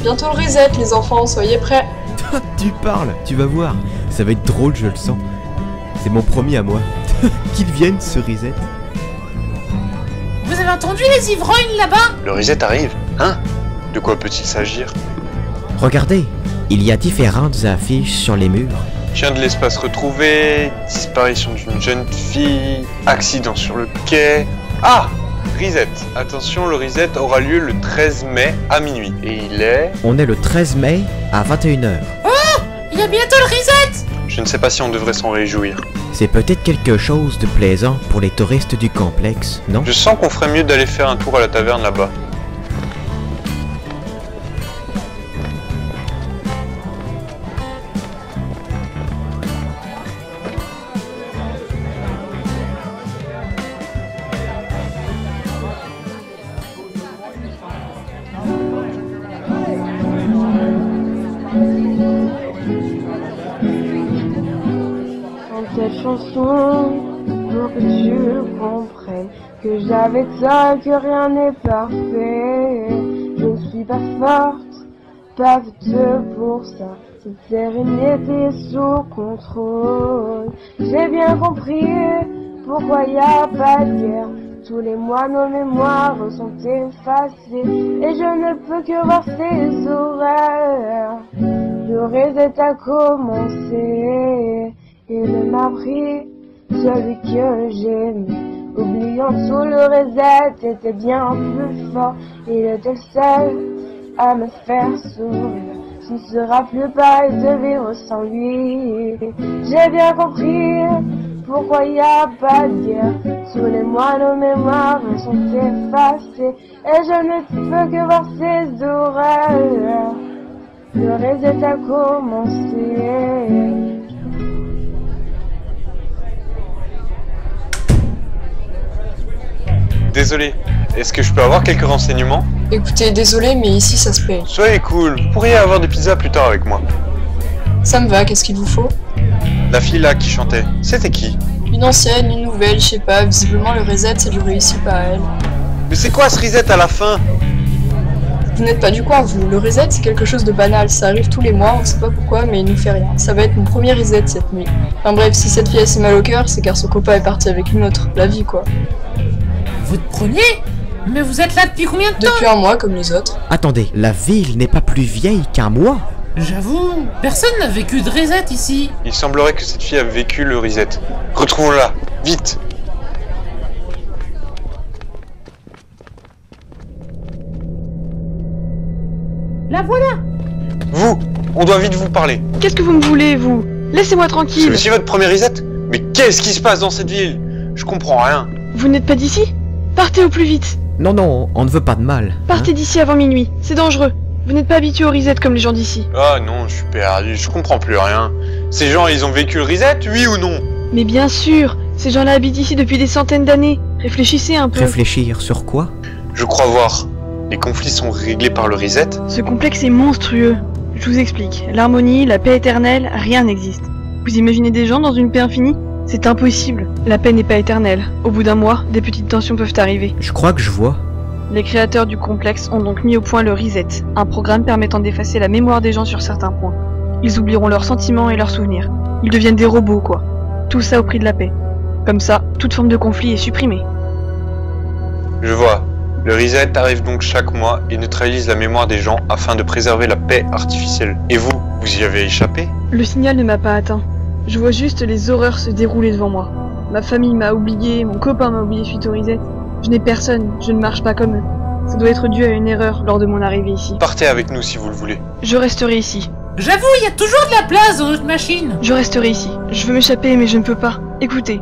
Bientôt le reset, les enfants, soyez prêts. Tu parles, tu vas voir. Ça va être drôle, je le sens. C'est mon premier à moi. Qu'il vienne ce reset. Vous avez entendu les ivrognes là-bas? Le reset arrive, hein? De quoi peut-il s'agir? Regardez, il y a différentes affiches sur les murs. Chien de l'espace retrouvé, disparition d'une jeune fille, accident sur le quai... Ah! Reset. Attention, le reset aura lieu le 13 mai à minuit. Et il est... On est le 13 mai à 21h. Oh! Il y a bientôt le reset! Je ne sais pas si on devrait s'en réjouir. C'est peut-être quelque chose de plaisant pour les touristes du complexe, non? Je sens qu'on ferait mieux d'aller faire un tour à la taverne là-bas. Cette chanson pour que tu comprennes que j'avais tort, que rien n'est parfait. Je ne suis pas forte, pas faite pour ça. Cette sérénité sous contrôle. J'ai bien compris pourquoi y a pas de guerre. Tous les mois nos mémoires sont effacées et je ne peux que voir ces horaires. Le reset a commencé. Et ne m'a pris celui que j'aimais. Oubliant tout, le reset était bien plus fort. Il était le seul à me faire sourire. Ce ne sera plus pareil de vivre sans lui. J'ai bien compris pourquoi y a pas de guerre. Tous les mois nos mémoires sont effacées et je ne peux que voir ces horreurs. Le reset a commencé. Désolé, est-ce que je peux avoir quelques renseignements? Écoutez, désolé, mais ici ça se paye. Soyez cool, vous pourriez avoir des pizzas plus tard avec moi. Ça me va, qu'est-ce qu'il vous faut? La fille là qui chantait, c'était qui? Une ancienne, une nouvelle, je sais pas, visiblement le reset ça lui réussit pas à elle. Mais c'est quoi ce reset à la fin? Vous n'êtes pas du coin, vous. Le reset, c'est quelque chose de banal. Ça arrive tous les mois, on sait pas pourquoi, mais il nous fait rien. Ça va être mon premier reset cette nuit. Enfin bref, si cette fille a si mal au cœur, c'est car son copain est parti avec une autre. La vie, quoi. Votre premier? Mais vous êtes là depuis combien de temps? Depuis un mois, comme les autres. Attendez, la ville n'est pas plus vieille qu'un mois? J'avoue, personne n'a vécu de reset ici. Il semblerait que cette fille a vécu le reset. Retrouvons-la, vite! La voilà! Vous, on doit vite vous parler. Qu'est-ce que vous me voulez, vous? Laissez-moi tranquille. C'est aussi votre premier reset? Mais qu'est-ce qui se passe dans cette ville? Je comprends rien. Vous n'êtes pas d'ici? Partez au plus vite. Non, non, on ne veut pas de mal. Partez d'ici avant minuit, c'est dangereux. Vous n'êtes pas habitué au reset comme les gens d'ici. Ah non, je suis perdu, je comprends plus rien. Ces gens, ils ont vécu le reset, oui ou non? Mais bien sûr, ces gens-là habitent ici depuis des centaines d'années. Réfléchissez un peu. Réfléchir sur quoi? Je crois voir. Les conflits sont réglés par le reset? Ce complexe est monstrueux. Je vous explique. L'harmonie, la paix éternelle, rien n'existe. Vous imaginez des gens dans une paix infinie? C'est impossible. La paix n'est pas éternelle. Au bout d'un mois, des petites tensions peuvent arriver. Je crois que je vois. Les créateurs du complexe ont donc mis au point le reset, un programme permettant d'effacer la mémoire des gens sur certains points. Ils oublieront leurs sentiments et leurs souvenirs. Ils deviennent des robots, quoi. Tout ça au prix de la paix. Comme ça, toute forme de conflit est supprimée. Je vois. Le reset arrive donc chaque mois et neutralise la mémoire des gens afin de préserver la paix artificielle. Et vous, vous y avez échappé? Le signal ne m'a pas atteint. Je vois juste les horreurs se dérouler devant moi. Ma famille m'a oublié, mon copain m'a oublié suite au reset. Je n'ai personne, je ne marche pas comme eux. Ça doit être dû à une erreur lors de mon arrivée ici. Partez avec nous si vous le voulez. Je resterai ici. J'avoue, il y a toujours de la place dans notre machine. Je resterai ici. Je veux m'échapper mais je ne peux pas. Écoutez,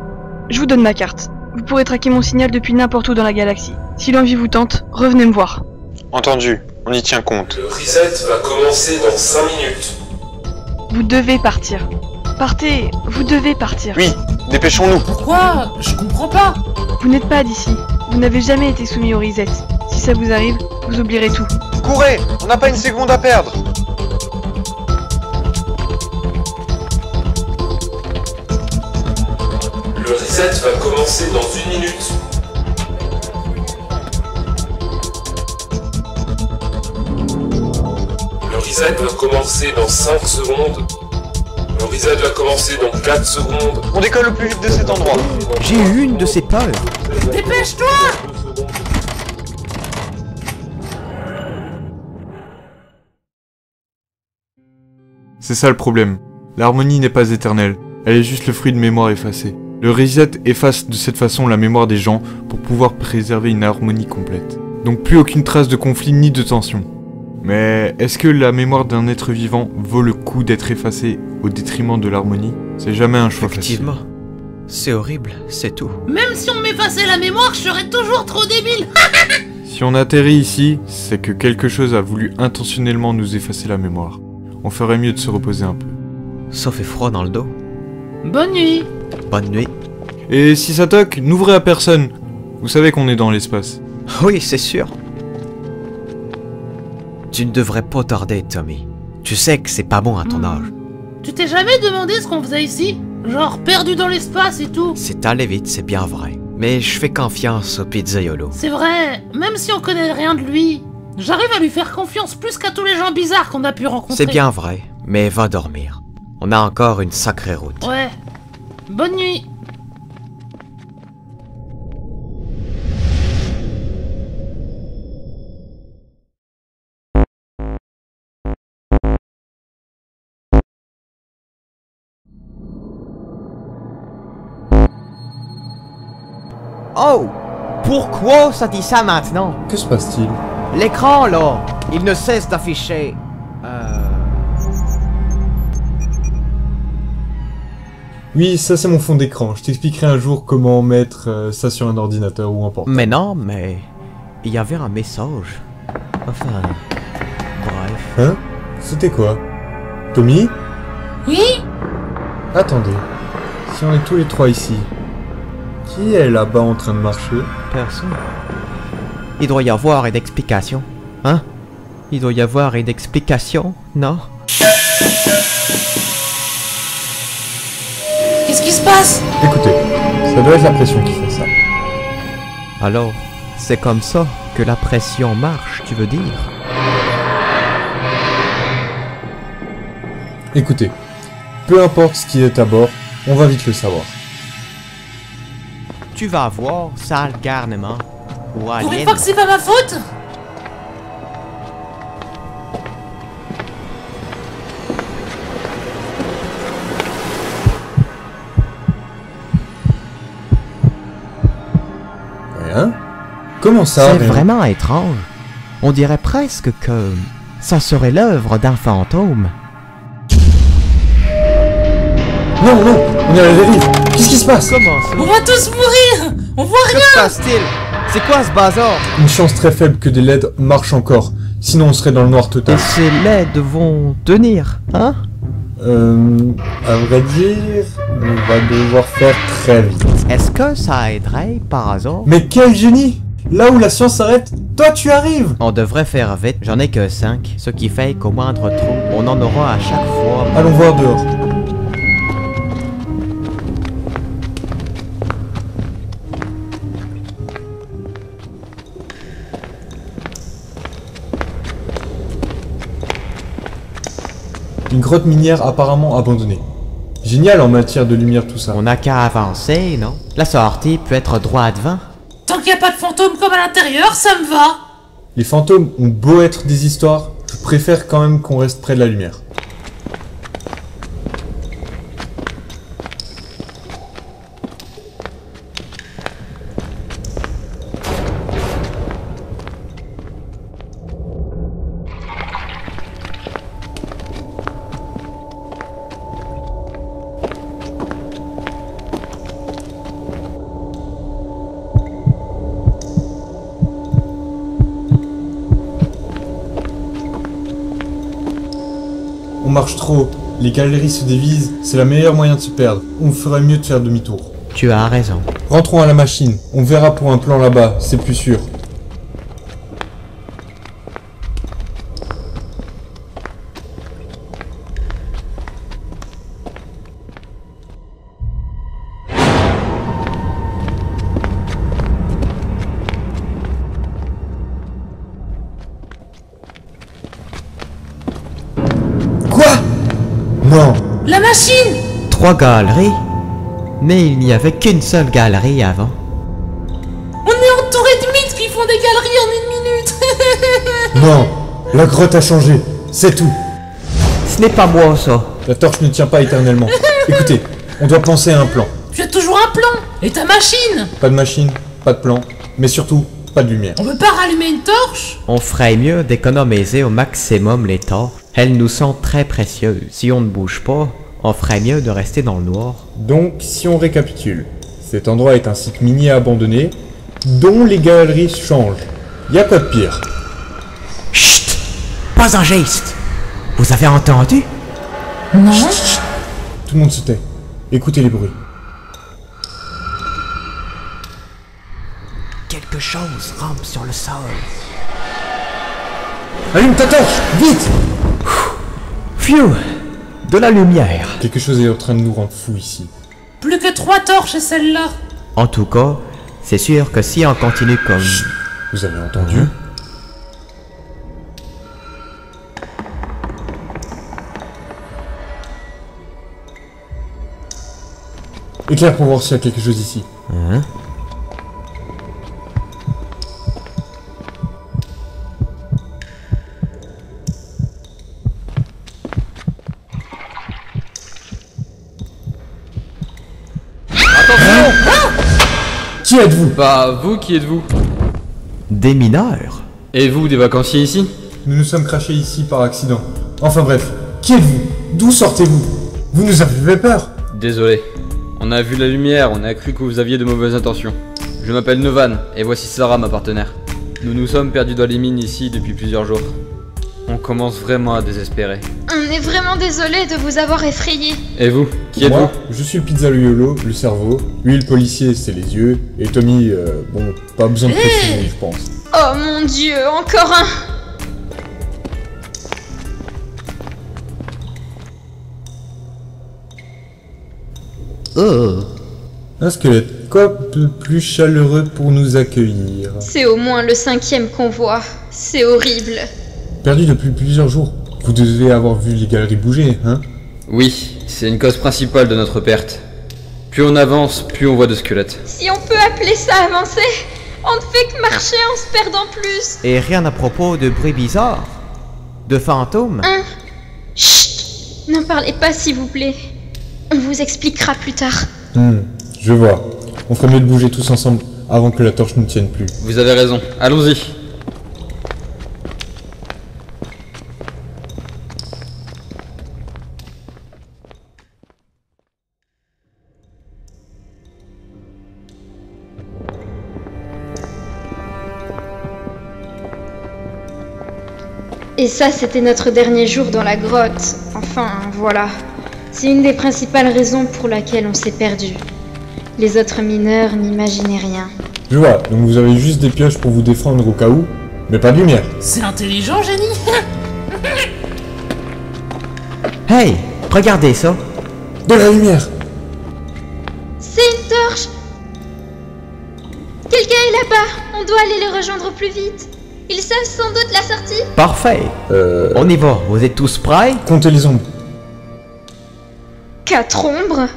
je vous donne ma carte. Vous pourrez traquer mon signal depuis n'importe où dans la galaxie. Si l'envie vous tente, revenez me voir. Entendu, on y tient compte. Le reset va commencer dans 5 minutes. Vous devez partir. Partez, vous devez partir. Oui, dépêchons-nous. Pourquoi? Je comprends pas. Vous n'êtes pas d'ici. Vous n'avez jamais été soumis au reset. Si ça vous arrive, vous oublierez tout. Courez, on n'a pas une seconde à perdre. Le reset va commencer dans 1 minute. Le reset va commencer dans 5 secondes. Le reset va commencer dans 4 secondes. On décolle le plus vite de cet endroit. J'ai eu une de ces peurs. Dépêche-toi! C'est ça le problème. L'harmonie n'est pas éternelle, elle est juste le fruit de mémoire effacée. Le reset efface de cette façon la mémoire des gens pour pouvoir préserver une harmonie complète. Donc plus aucune trace de conflit ni de tension. Mais est-ce que la mémoire d'un être vivant vaut le coup d'être effacée au détriment de l'harmonie? C'est jamais un choix facile. Effectivement. C'est horrible, c'est tout. Même si on m'effaçait la mémoire, je serais toujours trop débile. Si on atterrit ici, c'est que quelque chose a voulu intentionnellement nous effacer la mémoire. On ferait mieux de se reposer un peu. Ça fait froid dans le dos. Bonne nuit. Bonne nuit. Et si ça toque, n'ouvrez à personne. Vous savez qu'on est dans l'espace. Oui, c'est sûr. Tu ne devrais pas tarder, Tommy. Tu sais que c'est pas bon à ton âge. Tu t'es jamais demandé ce qu'on faisait ici? Genre perdu dans l'espace et tout? C'est allé vite, c'est bien vrai. Mais je fais confiance au pizzaiolo. C'est vrai, même si on connaît rien de lui, j'arrive à lui faire confiance plus qu'à tous les gens bizarres qu'on a pu rencontrer. C'est bien vrai, mais va dormir. On a encore une sacrée route. Ouais. Bonne nuit. Oh! Pourquoi ça dit ça maintenant? Que se passe-t-il? L'écran, là, il ne cesse d'afficher... Oui, ça c'est mon fond d'écran. Je t'expliquerai un jour comment mettre ça sur un ordinateur ou un portable. Mais non, mais... il y avait un message. Enfin... bref. Hein? C'était quoi? Tommy? Oui? Attendez. Si on est tous les trois ici, qui est là-bas en train de marcher? Personne. Il doit y avoir une explication. Hein? Il doit y avoir une explication, non? Qu'est-ce qui se passe? Écoutez, ça doit être la pression qui fait ça. Alors, c'est comme ça que la pression marche, tu veux dire? Écoutez, peu importe ce qui est à bord, on va vite le savoir. Tu vas voir, sale garnement. Ou Pour une alien. fois que c'est pas ma faute? Rien? Comment ça? C'est rien? vraiment étrange. On dirait presque que ça serait l'œuvre d'un fantôme. Non, non, on est à la dérive. Qu'est-ce qui se passe? Comment ça? On va tous mourir! On voit Que rien! se passe-t-il? C'est quoi ce bazar? Une chance très faible que des LED marchent encore. Sinon on serait dans le noir total. Et ces LED vont tenir, hein? À vrai dire, on va devoir faire très vite. Est-ce que ça aiderait par hasard? Mais quel génie! Là où la science s'arrête, toi tu arrives! On devrait faire vite, j'en ai que 5, ce qui fait qu'au moindre trou, on en aura à chaque fois. Allons voir dehors. Une grotte minière apparemment abandonnée. Génial en matière de lumière tout ça. On n'a qu'à avancer, non? La sortie peut être droit devant. Tant qu'il n'y a pas de fantôme comme à l'intérieur, ça me va! Les fantômes ont beau être des histoires, je préfère quand même qu'on reste près de la lumière. On marche trop, les galeries se dévisent, c'est le meilleur moyen de se perdre. On ferait mieux de faire demi-tour. Tu as raison. Rentrons à la machine, on verra pour un plan là-bas, c'est plus sûr. Quoi? Non. La machine! 3 galeries? Mais il n'y avait qu'une seule galerie avant. On est entouré de mythes qui font des galeries en 1 minute! Non, la grotte a changé, c'est tout. Ce n'est pas moi ça. La torche ne tient pas éternellement. Écoutez, on doit penser à un plan. Tu as toujours un plan! Et ta machine! Pas de machine, pas de plan, mais surtout, pas de lumière. On peut pas rallumer une torche? On ferait mieux d'économiser au maximum les torches. Elles nous sont très précieuses. Si on ne bouge pas, on ferait mieux de rester dans le noir. Donc, si on récapitule, cet endroit est un site minier abandonné, dont les galeries changent. Y a quoi de pire? Chut! Pas un geste! Vous avez entendu? Non? Tout le monde se tait. Écoutez les bruits. Quelque chose rampe sur le sol. Allume ta torche, vite! Phew! De la lumière. Quelque chose est en train de nous rendre fous ici. Plus que 3 torches et celle-là! En tout cas, c'est sûr que si on continue comme... Chut. Vous avez entendu? Éclaire pour voir s'il y a quelque chose ici. Hein? Qui êtes-vous? Bah, vous, qui êtes-vous? Des mineurs? Et vous, des vacanciers ici? Nous nous sommes crachés ici par accident. Enfin bref, qui êtes-vous? D'où sortez-vous? Vous nous avez fait peur. Désolé. On a vu la lumière, on a cru que vous aviez de mauvaises intentions. Je m'appelle Novan, et voici Sarah, ma partenaire. Nous nous sommes perdus dans les mines ici depuis plusieurs jours. On commence vraiment à désespérer. On est vraiment désolé de vous avoir effrayé. Et vous, qui êtes-vous? Moi, je suis le pizza le yolo, le cerveau. Lui, le policier, c'est les yeux. Et Tommy, bon, pas besoin de préciser, je pense. Oh mon dieu, encore un! Oh! Un squelette, quoi de plus chaleureux pour nous accueillir? C'est au moins le 5e qu'on voit. C'est horrible. perdu depuis plusieurs jours. Vous devez avoir vu les galeries bouger, hein? Oui, c'est une cause principale de notre perte. Plus on avance, plus on voit de squelettes. Si on peut appeler ça avancer, on ne fait que marcher en se perdant plus. Et rien à propos de bruits bizarres? De fantômes? Chut! N'en parlez pas s'il vous plaît. On vous expliquera plus tard. Je vois. On ferait mieux de bouger tous ensemble avant que la torche ne tienne plus. Vous avez raison, allons-y. Et ça, c'était notre dernier jour dans la grotte. Enfin, voilà. C'est une des principales raisons pour laquelle on s'est perdu. Les autres mineurs n'imaginaient rien. Je vois, donc vous avez juste des pioches pour vous défendre au cas où, mais pas de lumière. C'est intelligent, Jenny. Hey, regardez ça. De la lumière. C'est une torche. Quelqu'un est là-bas. On doit aller les rejoindre au plus vite. Ils savent sans doute la sortie. Parfait. On y va. Vous êtes tous prêts? Comptez les ombres. 4 ombres?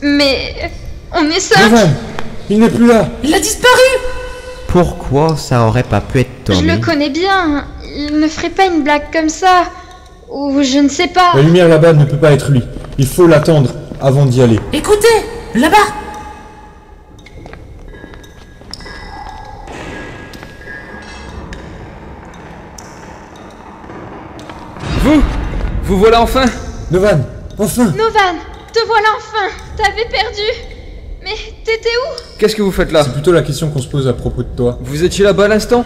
Mais... on est 5. Novan, il n'est plus là. Il a disparu. Pourquoi ça aurait pas pu être Tommy? Je le connais bien. Il ne ferait pas une blague comme ça. Ou je ne sais pas. La lumière là-bas ne peut pas être lui. Il faut l'attendre avant d'y aller. Écoutez, là-bas. Vous voilà enfin. Novan, enfin. Novan, te voilà enfin. T'avais perdu. Mais t'étais où? Qu'est-ce que vous faites là? C'est plutôt la question qu'on se pose à propos de toi. Vous étiez là-bas à l'instant?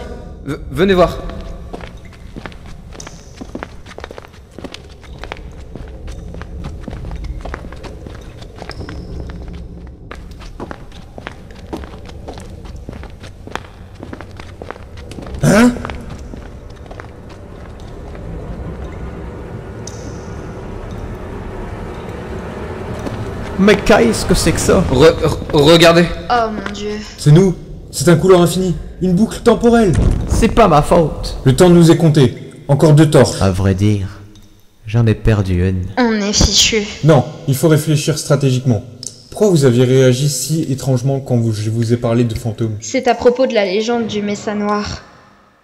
Venez voir. Hein? Mais qu'est-ce que c'est que ça? Regardez. Oh mon dieu. C'est nous. C'est un couloir infini. Une boucle temporelle. C'est pas ma faute. Le temps nous est compté. Encore 2 torches. À vrai dire, j'en ai perdu une. On est fichu. Non, il faut réfléchir stratégiquement. Pourquoi vous aviez réagi si étrangement quand je vous ai parlé de fantômes? C'est à propos de la légende du Mesa Noir.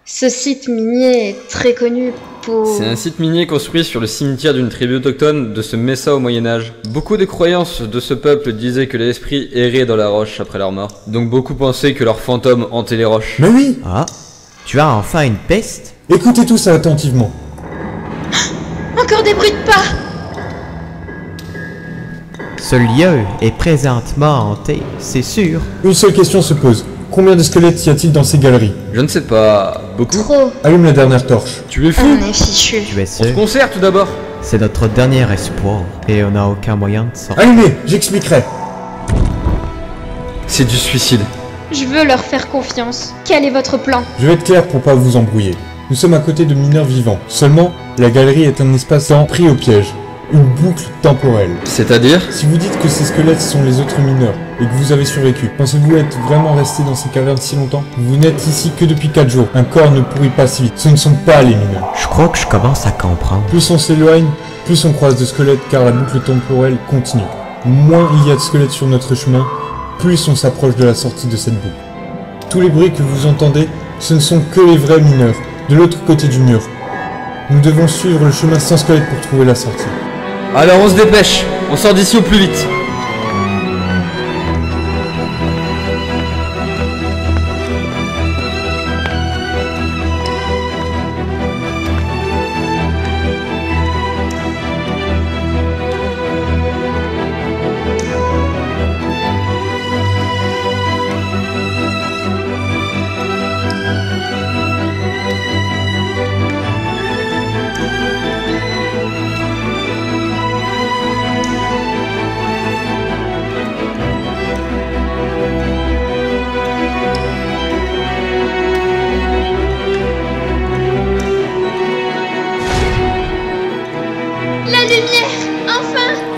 Ce site minier est très connu pour... C'est un site minier construit sur le cimetière d'une tribu autochtone de ce Mesa au Moyen-Âge. Beaucoup des croyances de ce peuple disaient que les esprits erraient dans la roche après leur mort. Donc beaucoup pensaient que leurs fantômes hantaient les roches. Mais oui! Ah, tu as enfin une peste? Écoutez tout ça attentivement. Encore des bruits de pas! Ce lieu est présentement hanté, c'est sûr. Une seule question se pose. Combien de squelettes y a-t-il dans ces galeries? Je ne sais pas. Beaucoup? Trop. Allume la dernière torche. Tu es fou? On est fichu. Tu es On se sûr? concert tout d'abord. C'est notre dernier espoir. Et on n'a aucun moyen de sortir. Allumez, j'expliquerai. C'est du suicide. Je veux leur faire confiance. Quel est votre plan? Je vais être clair pour pas vous embrouiller. Nous sommes à côté de mineurs vivants. Seulement, la galerie est un espace-temps pris au piège. Une boucle temporelle. C'est-à-dire? Si vous dites que ces squelettes sont les autres mineurs et que vous avez survécu, pensez-vous être vraiment resté dans ces cavernes si longtemps? Vous n'êtes ici que depuis 4 jours. Un corps ne pourrit pas si vite. Ce ne sont pas les mineurs. Je crois que je commence à comprendre. Plus on s'éloigne, plus on croise de squelettes car la boucle temporelle continue. Moins il y a de squelettes sur notre chemin, plus on s'approche de la sortie de cette boucle. Tous les bruits que vous entendez, ce ne sont que les vrais mineurs, de l'autre côté du mur. Nous devons suivre le chemin sans squelette pour trouver la sortie. Alors on se dépêche. On sort d'ici au plus vite.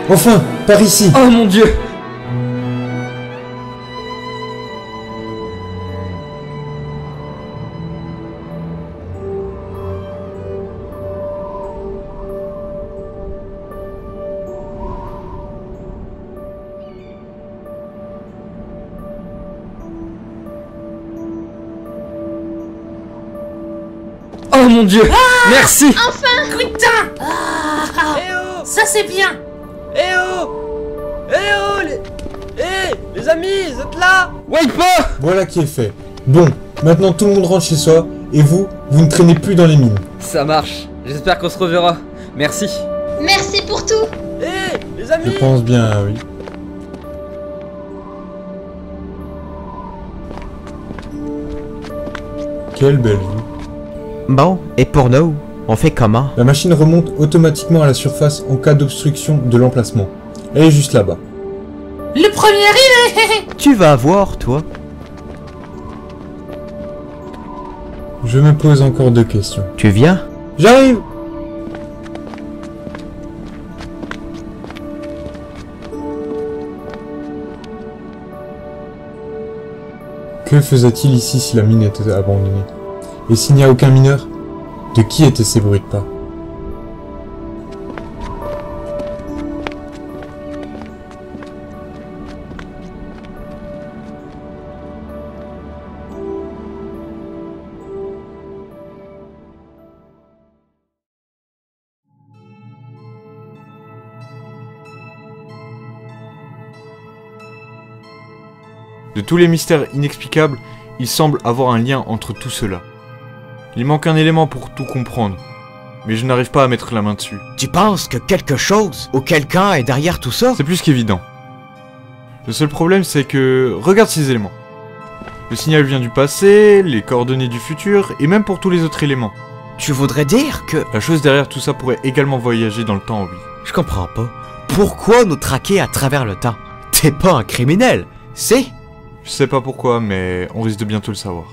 Enfin, par ici. Oh mon dieu. Oh mon dieu. Merci. Enfin. Putain. Ça c'est bien. Eh oh. Les amis, vous êtes là? Wake pas. Voilà qui est fait. Bon, maintenant tout le monde rentre chez soi, et vous ne traînez plus dans les mines. Ça marche. J'espère qu'on se reverra. Merci. Merci pour tout. Les amis. Je pense bien, oui. Quelle belle vue. Bon, et pour nous, on fait comment? La machine remonte automatiquement à la surface en cas d'obstruction de l'emplacement. Elle est juste là-bas. Le premier il est... Tu vas voir, toi. Je me pose encore 2 questions. Tu viens? J'arrive! Que faisait-il ici si la mine était abandonnée? Et s'il n'y a aucun mineur? De qui étaient ces bruits de pas? De tous les mystères inexplicables, il semble avoir un lien entre tout cela. Il manque un élément pour tout comprendre, mais je n'arrive pas à mettre la main dessus. Tu penses que quelque chose ou quelqu'un est derrière tout ça? C'est plus qu'évident. Le seul problème, c'est que... Regarde ces éléments. Le signal vient du passé, les coordonnées du futur, et même pour tous les autres éléments. Tu voudrais dire que... La chose derrière tout ça pourrait également voyager dans le temps, oui. Je comprends pas. Pourquoi nous traquer à travers le temps? T'es pas un criminel, c'est... Je sais pas pourquoi, mais on risque de bientôt le savoir.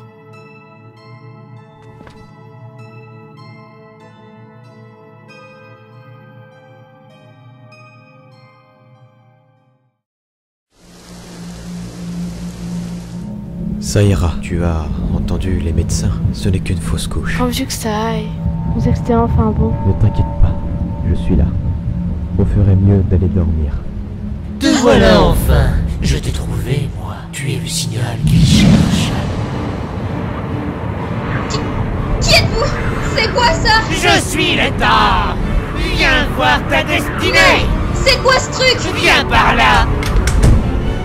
Ça ira. Tu as entendu les médecins. Ce n'est qu'une fausse couche. Pourvu que ça aille. On sait que c'était enfin bon. Ne t'inquiète pas, je suis là. On ferait mieux d'aller dormir. Te voilà enfin. Je t'ai trouvé, moi. Tu es le signal qu'il cherche. Qui êtes-vous? C'est quoi ça? Je suis le temps. Viens voir ta destinée. C'est quoi ce truc? Viens par là.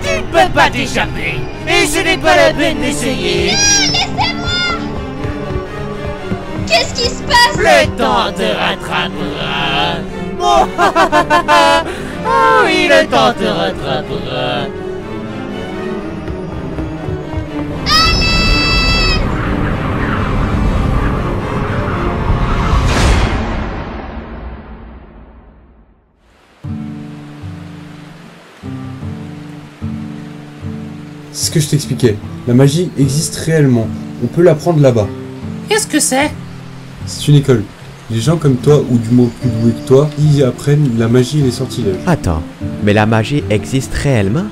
Tu ne peux pas t'échapper. Et ce n'est pas la peine d'essayer. Non, laissez-moi! Qu'est-ce qui se passe? Le temps te rattrapera. Oh oui, le temps te rattrapera. C'est ce que je t'expliquais. La magie existe réellement. On peut l'apprendre là-bas. Qu'est-ce que c'est? C'est une école. Les gens comme toi, ou du moins plus doués que toi, ils apprennent la magie et les sortilèges. Attends, mais la magie existe réellement?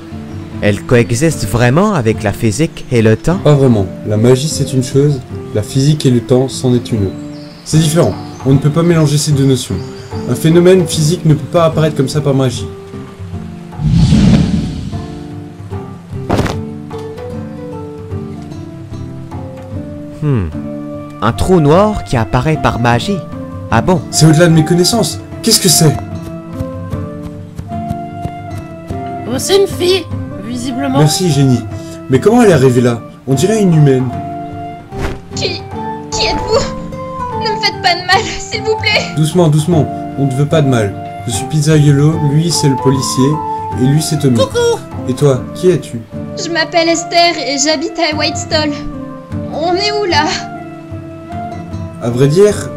Elle coexiste vraiment avec la physique et le temps? Pas vraiment. La magie c'est une chose, la physique et le temps c'en est une autre. C'est différent. On ne peut pas mélanger ces deux notions. Un phénomène physique ne peut pas apparaître comme ça par magie. Un trou noir qui apparaît par magie. Ah bon? C'est au-delà de mes connaissances. Qu'est-ce que c'est? Oh, c'est une fille, visiblement. Merci, génie. Mais comment elle est arrivée là? On dirait une humaine. Qui êtes-vous? Ne me faites pas de mal, s'il vous plaît. Doucement, doucement. On ne veut pas de mal. Je suis Pizza Yellow, lui c'est le policier, et lui c'est Tommy. Coucou! Et toi, qui es-tu? Je m'appelle Esther et j'habite à Whitestall. On est où là? À vrai dire,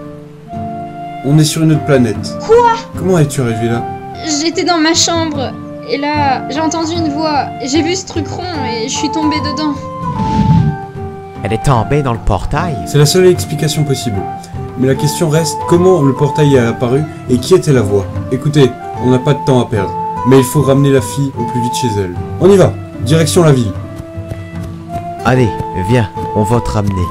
on est sur une autre planète. Quoi? Comment es-tu arrivé là? J'étais dans ma chambre, et là, j'ai entendu une voix. J'ai vu ce truc rond et je suis tombée dedans. Elle est tombée dans le portail? C'est la seule explication possible. Mais la question reste, comment le portail est apparu et qui était la voix? Écoutez, on n'a pas de temps à perdre, mais il faut ramener la fille au plus vite chez elle. On y va, direction la ville. Allez, viens, on va te ramener.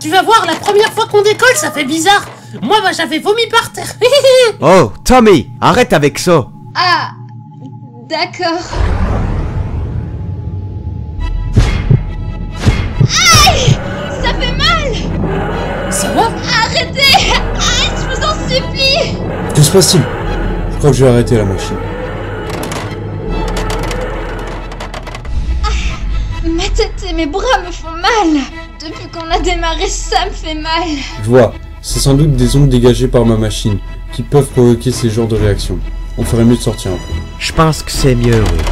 Tu vas voir, la première fois qu'on décolle, ça fait bizarre. Moi, j'avais vomi par terre. Oh, Tommy, arrête avec ça. Ah, d'accord. Ça va? Arrêtez! Je vous en supplie! Que se passe-t-il? Je crois que je vais arrêter la machine. Ma tête et mes bras me font mal. Depuis qu'on a démarré, ça me fait mal. Je vois. C'est sans doute des ondes dégagées par ma machine qui peuvent provoquer ces genres de réactions. On ferait mieux de sortir un peu. Je pense que c'est mieux, oui.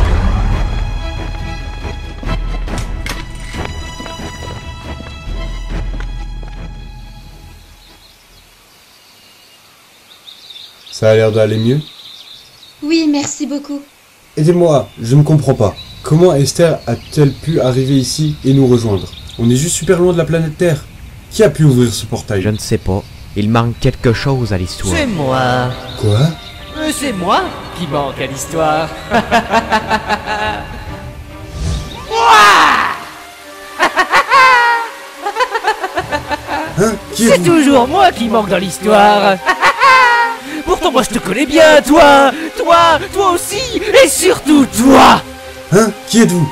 Ça a l'air d'aller mieux? Oui, merci beaucoup. Aidez-moi, je ne comprends pas. Comment Esther a-t-elle pu arriver ici et nous rejoindre? On est juste super loin de la planète Terre. Qui a pu ouvrir ce portail? Je ne sais pas. Il manque quelque chose à l'histoire. C'est moi. Quoi? C'est moi qui manque à l'histoire. Hein? C'est toujours moi qui manque dans l'histoire. Pourtant moi je te connais bien, toi aussi, et surtout toi. Hein? Qui êtes-vous?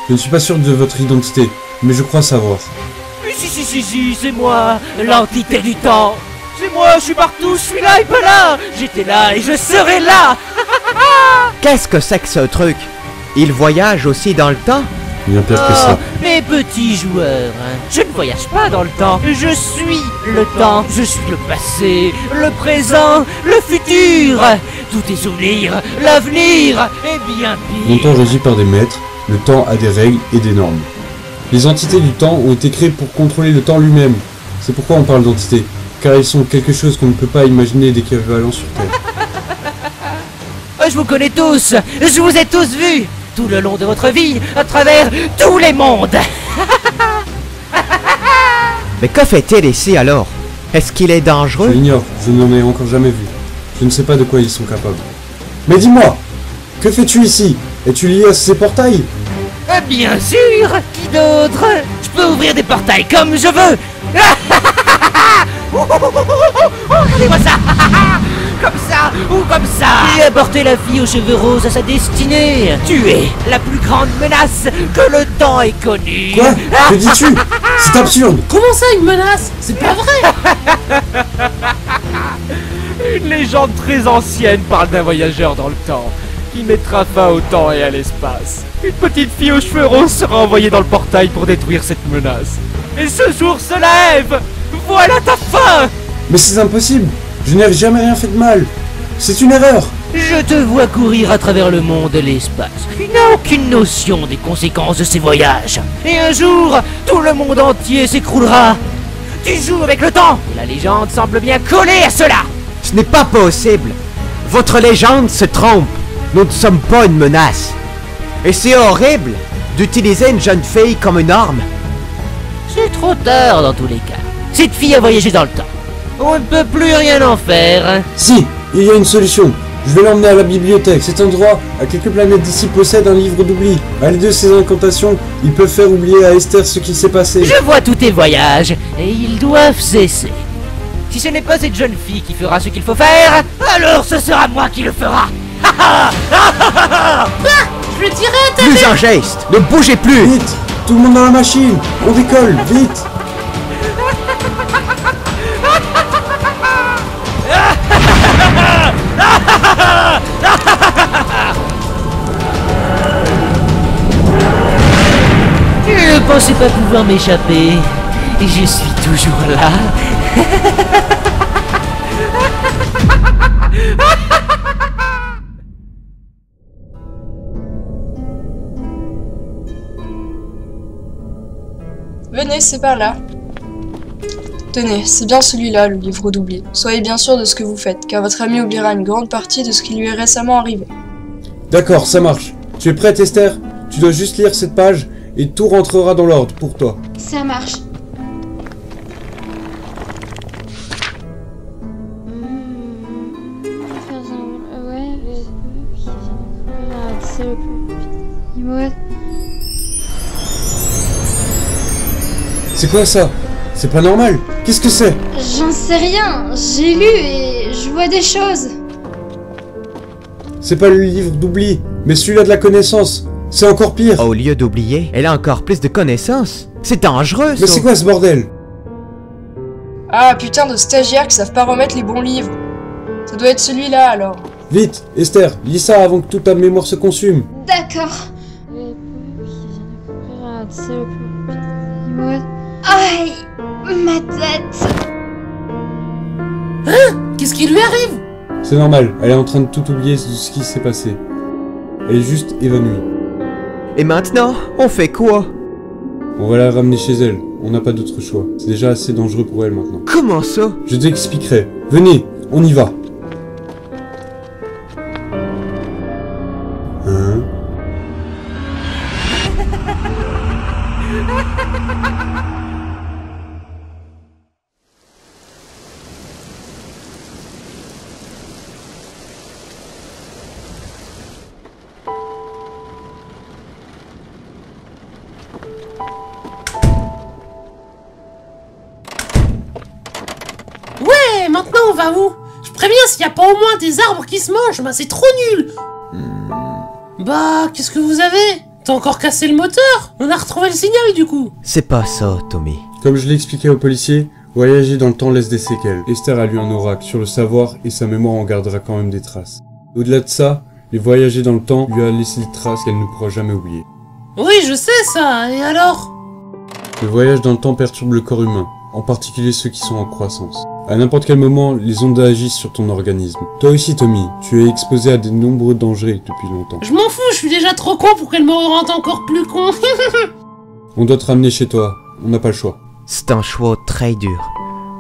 Je ne suis pas sûr de votre identité, mais je crois savoir. Si, c'est moi, l'entité du temps. C'est moi, je suis partout, je suis là et pas là. J'étais là et je serai là. Qu'est-ce que c'est que ce truc? Il voyage aussi dans le temps? Bien pire que ça. Mes petits joueurs, je ne voyage pas dans le temps. Je suis le temps. Je suis le passé, le présent, le futur. Tous tes souvenirs, l'avenir et bien pire. Mon temps régi par des maîtres, le temps a des règles et des normes. Les entités du temps ont été créées pour contrôler le temps lui-même. C'est pourquoi on parle d'entités, car ils sont quelque chose qu'on ne peut pas imaginer d'équivalent sur Terre. Je vous connais tous, je vous ai tous vus, tout le long de votre vie, à travers tous les mondes. Mais que fait-il ici alors? Est-ce qu'il est dangereux? Je l'ignore, je n'en ai encore jamais vu. Je ne sais pas de quoi ils sont capables. Mais dis-moi, que fais-tu ici? Es-tu lié à ces portails? Bien sûr, qui d'autre? Je peux ouvrir des portails comme je veux. Regardez-moi ça. Comme ça ou comme ça. J'ai apporté la fille aux cheveux roses à sa destinée. Tu es la plus grande menace que le temps ait connue. Quoi? Que dis-tu? C'est absurde. Comment ça, une menace? C'est pas vrai. Une légende très ancienne parle d'un voyageur dans le temps qui mettra fin au temps et à l'espace. Une petite fille aux cheveux roses sera envoyée dans le portail pour détruire cette menace. Et ce jour se lève. Voilà ta fin. Mais c'est impossible. Je n'ai jamais rien fait de mal. C'est une erreur. Je te vois courir à travers le monde et l'espace. Il n'a aucune notion des conséquences de ces voyages. Et un jour, tout le monde entier s'écroulera. Tu joues avec le temps. Et la légende semble bien collée à cela. Ce n'est pas possible. Votre légende se trompe. Nous ne sommes pas une menace. Et c'est horrible d'utiliser une jeune fille comme une arme. C'est trop tard dans tous les cas. Cette fille a voyagé dans le temps. On ne peut plus rien en faire. Si, il y a une solution. Je vais l'emmener à la bibliothèque. Cet endroit, à quelques planètes d'ici, possède un livre d'oubli. À l'aide de ces incantations, ils peuvent faire oublier à Esther ce qui s'est passé. Je vois tous tes voyages, et ils doivent cesser. Si ce n'est pas cette jeune fille qui fera ce qu'il faut faire, alors ce sera moi qui le fera. Je le dirai à ta Plus un geste. Ne bougez plus. Vite, tout le monde dans la machine. On décolle, vite. Je ne pensais pas pouvoir m'échapper. Et je suis toujours là. Venez, c'est par là. Tenez, c'est bien celui-là, le livre d'oubli. Soyez bien sûr de ce que vous faites, car votre ami oubliera une grande partie de ce qui lui est récemment arrivé. D'accord, ça marche. Tu es prête, Esther? Tu dois juste lire cette page et tout rentrera dans l'ordre pour toi. Ça marche. C'est quoi ça? C'est pas normal. Qu'est-ce que c'est? J'en sais rien. J'ai lu et je vois des choses. C'est pas le livre d'oubli, mais celui-là de la connaissance. C'est encore pire. Au lieu d'oublier, elle a encore plus de connaissances. C'est dangereux, Mais c'est quoi ce bordel? Ah, putain de stagiaires qui savent pas remettre les bons livres. Ça doit être celui-là, alors. Vite, Esther, lis ça avant que toute ta mémoire se consume. D'accord. Aïe, ma tête. Hein? Qu'est-ce qui lui arrive? C'est normal, elle est en train de tout oublier de ce qui s'est passé. Elle est juste évanouie. Et maintenant, on fait quoi? On va la ramener chez elle, on n'a pas d'autre choix. C'est déjà assez dangereux pour elle maintenant. Comment ça? Je t'expliquerai. Venez, on y va. Hein? Ouais, maintenant on va où? Je préviens s'il y a pas au moins des arbres qui se mangent, bah c'est trop nul. Bah, qu'est-ce que vous avez? T'as encore cassé le moteur? On a retrouvé le signal du coup. C'est pas ça, Tommy. Comme je l'ai expliqué aux policiers, voyager dans le temps laisse des séquelles. Esther a lu un oracle sur le savoir et sa mémoire en gardera quand même des traces. Au-delà de ça, les voyager dans le temps lui a laissé des traces qu'elle ne pourra jamais oublier. Oui, je sais ça, et alors? Le voyage dans le temps perturbe le corps humain, en particulier ceux qui sont en croissance. À n'importe quel moment, les ondes agissent sur ton organisme. Toi aussi, Tommy, tu es exposé à de nombreux dangers depuis longtemps. Je m'en fous, je suis déjà trop con pour qu'elle me rende encore plus con. On doit te ramener chez toi, on n'a pas le choix. C'est un choix très dur,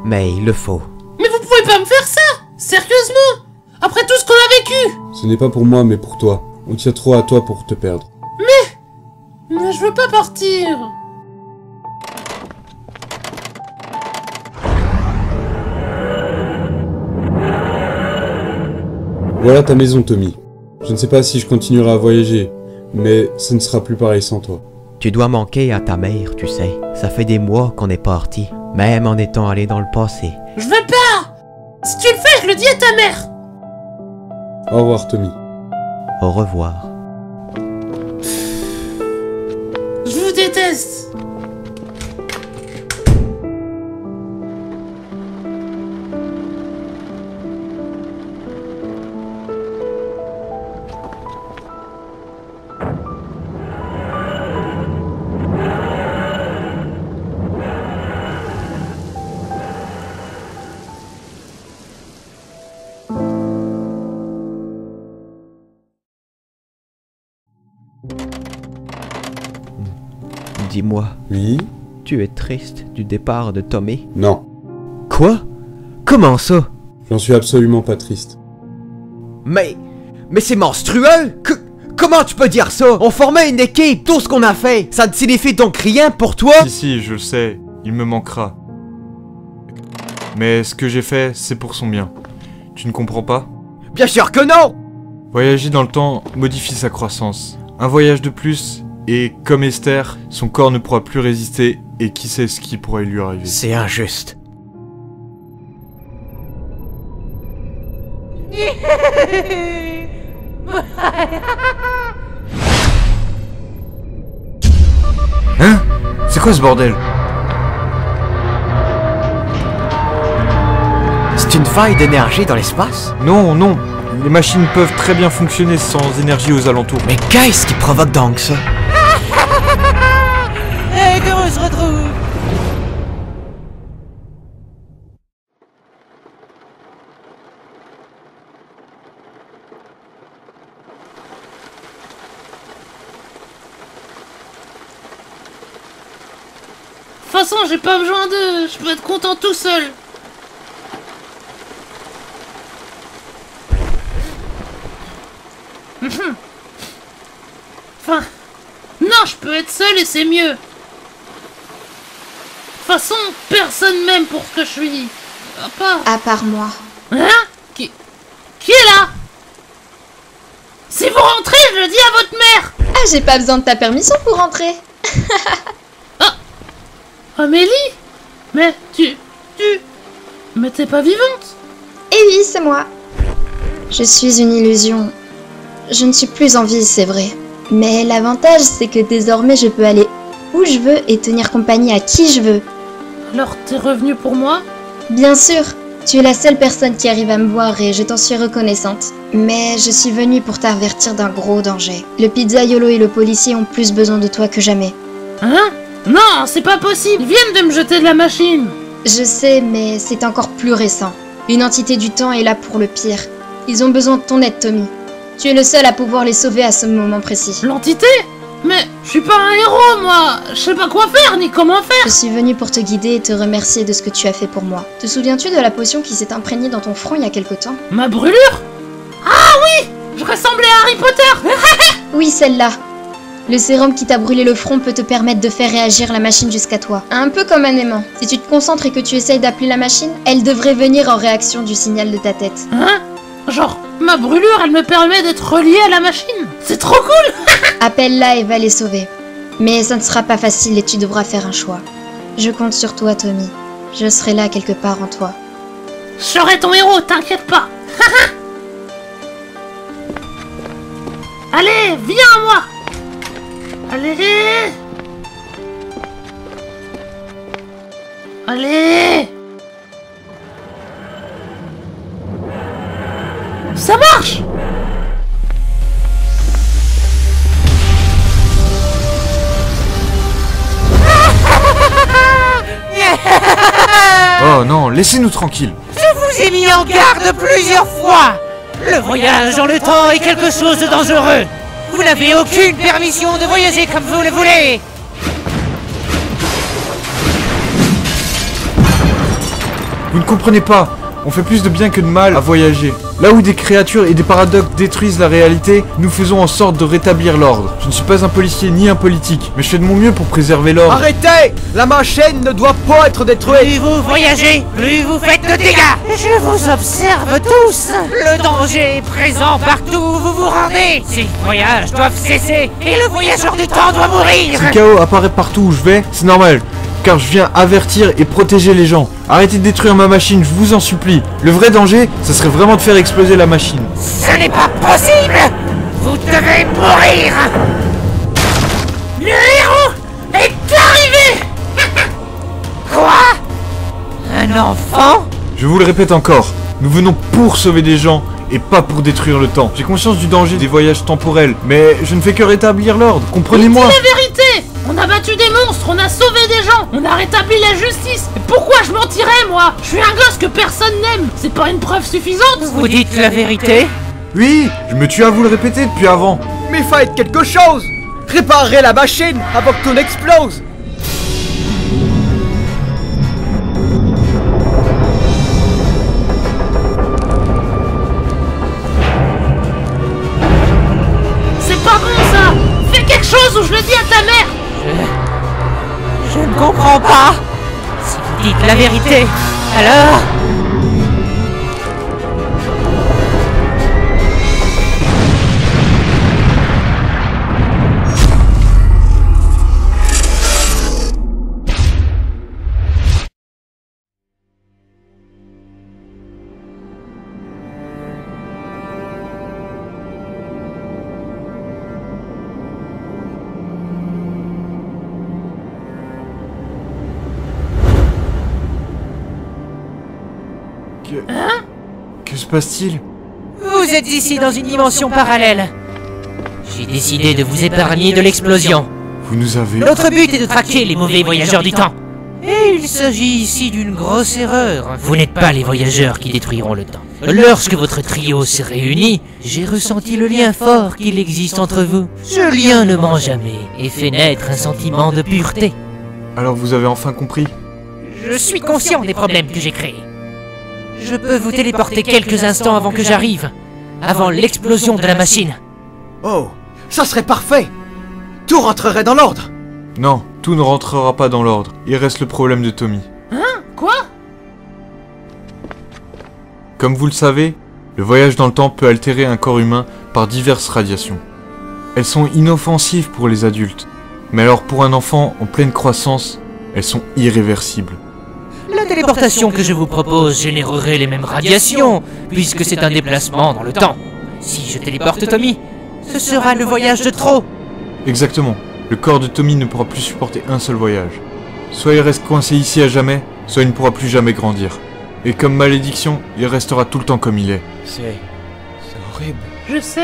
mais il le faut. Mais vous pouvez pas me faire ça? Sérieusement? Après tout ce qu'on a vécu? Ce n'est pas pour moi, mais pour toi. On tient trop à toi pour te perdre. Mais je veux pas partir. Voilà ta maison, Tommy. Je ne sais pas si je continuerai à voyager, mais ce ne sera plus pareil sans toi. Tu dois manquer à ta mère, tu sais. Ça fait des mois qu'on est parti, même en étant allé dans le passé. Je veux pas. Si tu le fais, je le dis à ta mère. Au revoir, Tommy. Au revoir. Je vous déteste. Dis-moi. Oui? Tu es triste du départ de Tommy? Non. Quoi? Comment ça? J'en suis absolument pas triste. Mais c'est monstrueux! Comment tu peux dire ça? On formait une équipe, tout ce qu'on a fait, ça ne signifie donc rien pour toi? Si, je le sais, il me manquera. Mais ce que j'ai fait, c'est pour son bien. Tu ne comprends pas? Bien sûr que non! Voyager dans le temps modifie sa croissance. Un voyage de plus, et comme Esther, son corps ne pourra plus résister, et qui sait ce qui pourrait lui arriver. C'est injuste. Hein? C'est quoi ce bordel? C'est une faille d'énergie dans l'espace? Non, non. Les machines peuvent très bien fonctionner sans énergie aux alentours. Mais qu'est-ce qui provoque donc ça? Et comment on se retrouve? De toute façon, j'ai pas besoin d'eux, je peux être content tout seul. Enfin, non, je peux être seul et c'est mieux. De toute façon, personne m'aime pour ce que je suis. À part moi. Hein? Qui est là? Si vous rentrez, je le dis à votre mère. Ah, j'ai pas besoin de ta permission pour rentrer. Amélie? Mais Mais t'es pas vivante? Eh oui, c'est moi. Je suis une illusion. Je ne suis plus en vie, c'est vrai. Mais l'avantage, c'est que désormais, je peux aller où je veux et tenir compagnie à qui je veux. Alors, t'es revenu pour moi? Bien sûr, tu es la seule personne qui arrive à me voir et je t'en suis reconnaissante. Mais je suis venue pour t'avertir d'un gros danger. Le pizzaiolo et le policier ont plus besoin de toi que jamais. Hein? Non, c'est pas possible. Ils viennent de me jeter de la machine. Je sais, mais c'est encore plus récent. Une entité du temps est là pour le pire. Ils ont besoin de ton aide, Tommy. Tu es le seul à pouvoir les sauver à ce moment précis. L'entité? Mais je suis pas un héros, moi. Je sais pas quoi faire, ni comment faire. Je suis venue pour te guider et te remercier de ce que tu as fait pour moi. Te souviens-tu de la potion qui s'est imprégnée dans ton front il y a quelque temps? Ma brûlure? Ah oui! Je ressemblais à Harry Potter. Oui, celle-là. Le sérum qui t'a brûlé le front peut te permettre de faire réagir la machine jusqu'à toi. Un peu comme un aimant. Si tu te concentres et que tu essayes d'appeler la machine, elle devrait venir en réaction du signal de ta tête. Hein? Genre, ma brûlure, elle me permet d'être reliée à la machine. C'est trop cool. Appelle-la et va les sauver. Mais ça ne sera pas facile et tu devras faire un choix. Je compte sur toi, Tommy. Je serai là quelque part en toi. Je serai ton héros, t'inquiète pas. Allez, viens à moi. Allez. Allez. Ça marche. Oh non, laissez-nous tranquilles. Je vous ai mis en garde plusieurs fois. Le voyage dans le temps est quelque chose de dangereux. Vous n'avez aucune permission de voyager comme vous le voulez. Vous ne comprenez pas. On fait plus de bien que de mal à voyager. Là où des créatures et des paradoxes détruisent la réalité, nous faisons en sorte de rétablir l'ordre. Je ne suis pas un policier ni un politique, mais je fais de mon mieux pour préserver l'ordre. Arrêtez! La machine ne doit pas être détruite! Plus vous voyagez, plus vous faites de dégâts. Je vous observe tous. Le danger est présent partout où vous vous rendez. Ces voyages doivent cesser et le voyageur du temps doit mourir. Si le chaos apparaît partout où je vais, c'est normal. Car je viens avertir et protéger les gens. Arrêtez de détruire ma machine, je vous en supplie. Le vrai danger, ça serait vraiment de faire exploser la machine. Ce n'est pas possible. Vous devez mourir. Le héros est arrivé. Quoi? Un enfant? Je vous le répète encore, nous venons pour sauver des gens et pas pour détruire le temps. J'ai conscience du danger des voyages temporels, mais je ne fais que rétablir l'ordre, comprenez-moi. C'est la vérité. On a battu des monstres, on a sauvé des gens, on a rétabli la justice. Et pourquoi je mentirais, moi? Je suis un gosse que personne n'aime. C'est pas une preuve suffisante? Vous dites la vérité? Oui, je me tue à vous le répéter depuis avant. Mais faites quelque chose! Réparez la machine avant que tout n'explose! C'est pas bon ça! Fais quelque chose ou je le dis à ta mère! Je ne comprends pas. Si vous dites la vérité, alors... Hein? Que se passe-t-il? Vous êtes ici dans une dimension parallèle. J'ai décidé de vous épargner de l'explosion. Vous nous avez... Notre but est de traquer les mauvais voyageurs du temps. Et il s'agit ici d'une grosse erreur. Vous n'êtes pas les voyageurs qui détruiront le temps. Lorsque votre trio s'est réuni, j'ai ressenti le lien fort qu'il existe entre vous. Ce lien ne ment jamais et fait naître un sentiment de pureté. Alors vous avez enfin compris? Je suis conscient des problèmes que j'ai créés. Je peux vous téléporter quelques instants avant que j'arrive, avant l'explosion de la machine. Oh, ça serait parfait! Tout rentrerait dans l'ordre! Non, tout ne rentrera pas dans l'ordre. Il reste le problème de Tommy. Hein? Quoi? Comme vous le savez, le voyage dans le temps peut altérer un corps humain par diverses radiations. Elles sont inoffensives pour les adultes, mais alors pour un enfant en pleine croissance, elles sont irréversibles. La téléportation que je vous propose générerait les mêmes radiations, puisque c'est un déplacement dans le temps. Si je téléporte Tommy, ce sera le voyage de trop. Exactement. Le corps de Tommy ne pourra plus supporter un seul voyage. Soit il reste coincé ici à jamais, soit il ne pourra plus jamais grandir. Et comme malédiction, il restera tout le temps comme il est. C'est horrible. Je sais,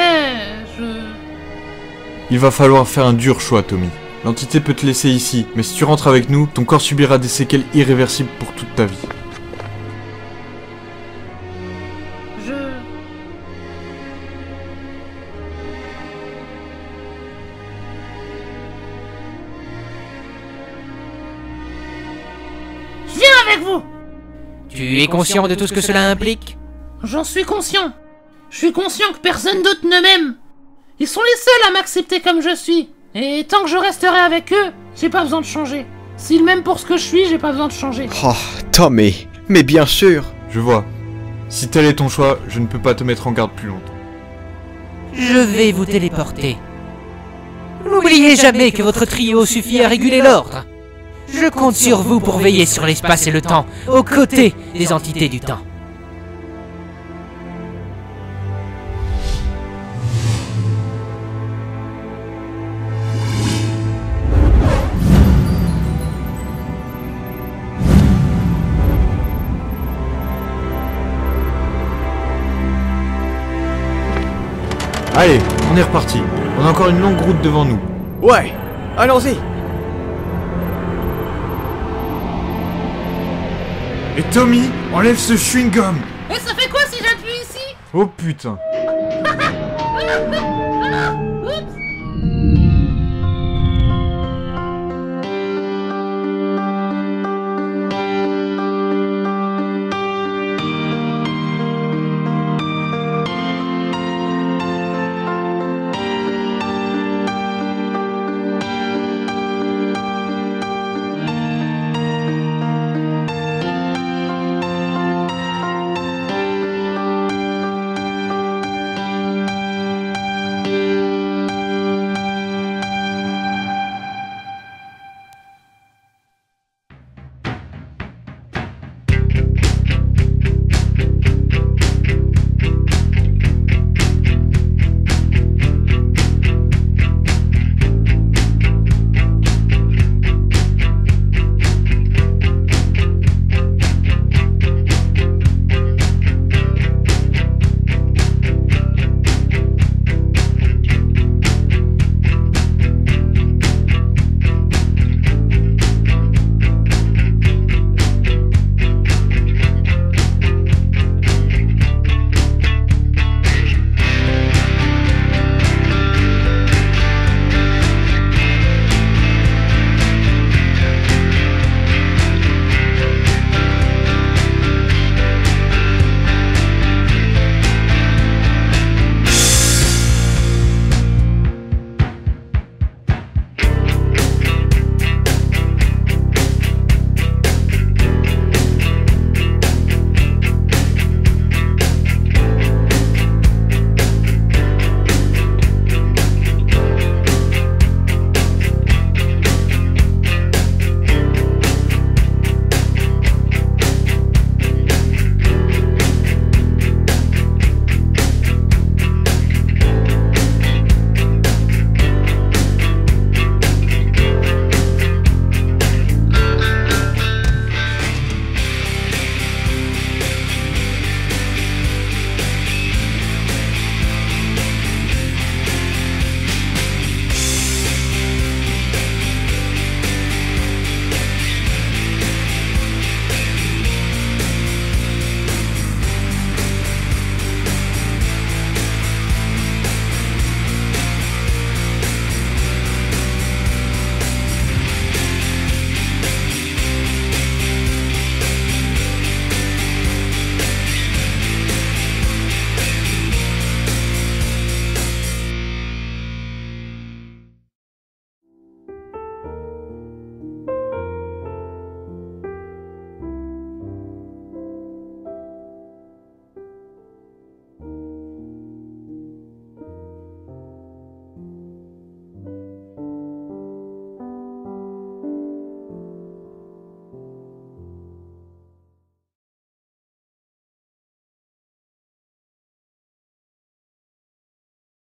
Il va falloir faire un dur choix, Tommy. L'entité peut te laisser ici, mais si tu rentres avec nous, ton corps subira des séquelles irréversibles pour toute ta vie. Je viens avec vous. Tu es conscient de tout ce que cela implique? J'en suis conscient. Je suis conscient que personne d'autre ne m'aime. Ils sont les seuls à m'accepter comme je suis. Et tant que je resterai avec eux, j'ai pas besoin de changer. S'ils m'aiment pour ce que je suis, j'ai pas besoin de changer. Oh, Tommy, mais bien sûr. Je vois. Si tel est ton choix, je ne peux pas te mettre en garde plus longtemps. Je vais vous téléporter. N'oubliez jamais que votre trio suffit à réguler l'ordre. Je compte sur vous pour veiller sur l'espace et le temps, aux côtés des entités du temps. Allez, on est reparti. On a encore une longue route devant nous. Ouais, allons-y. Et Tommy, enlève ce chewing-gum. Et ça fait quoi si j'appuie ici? Oh putain. Oups.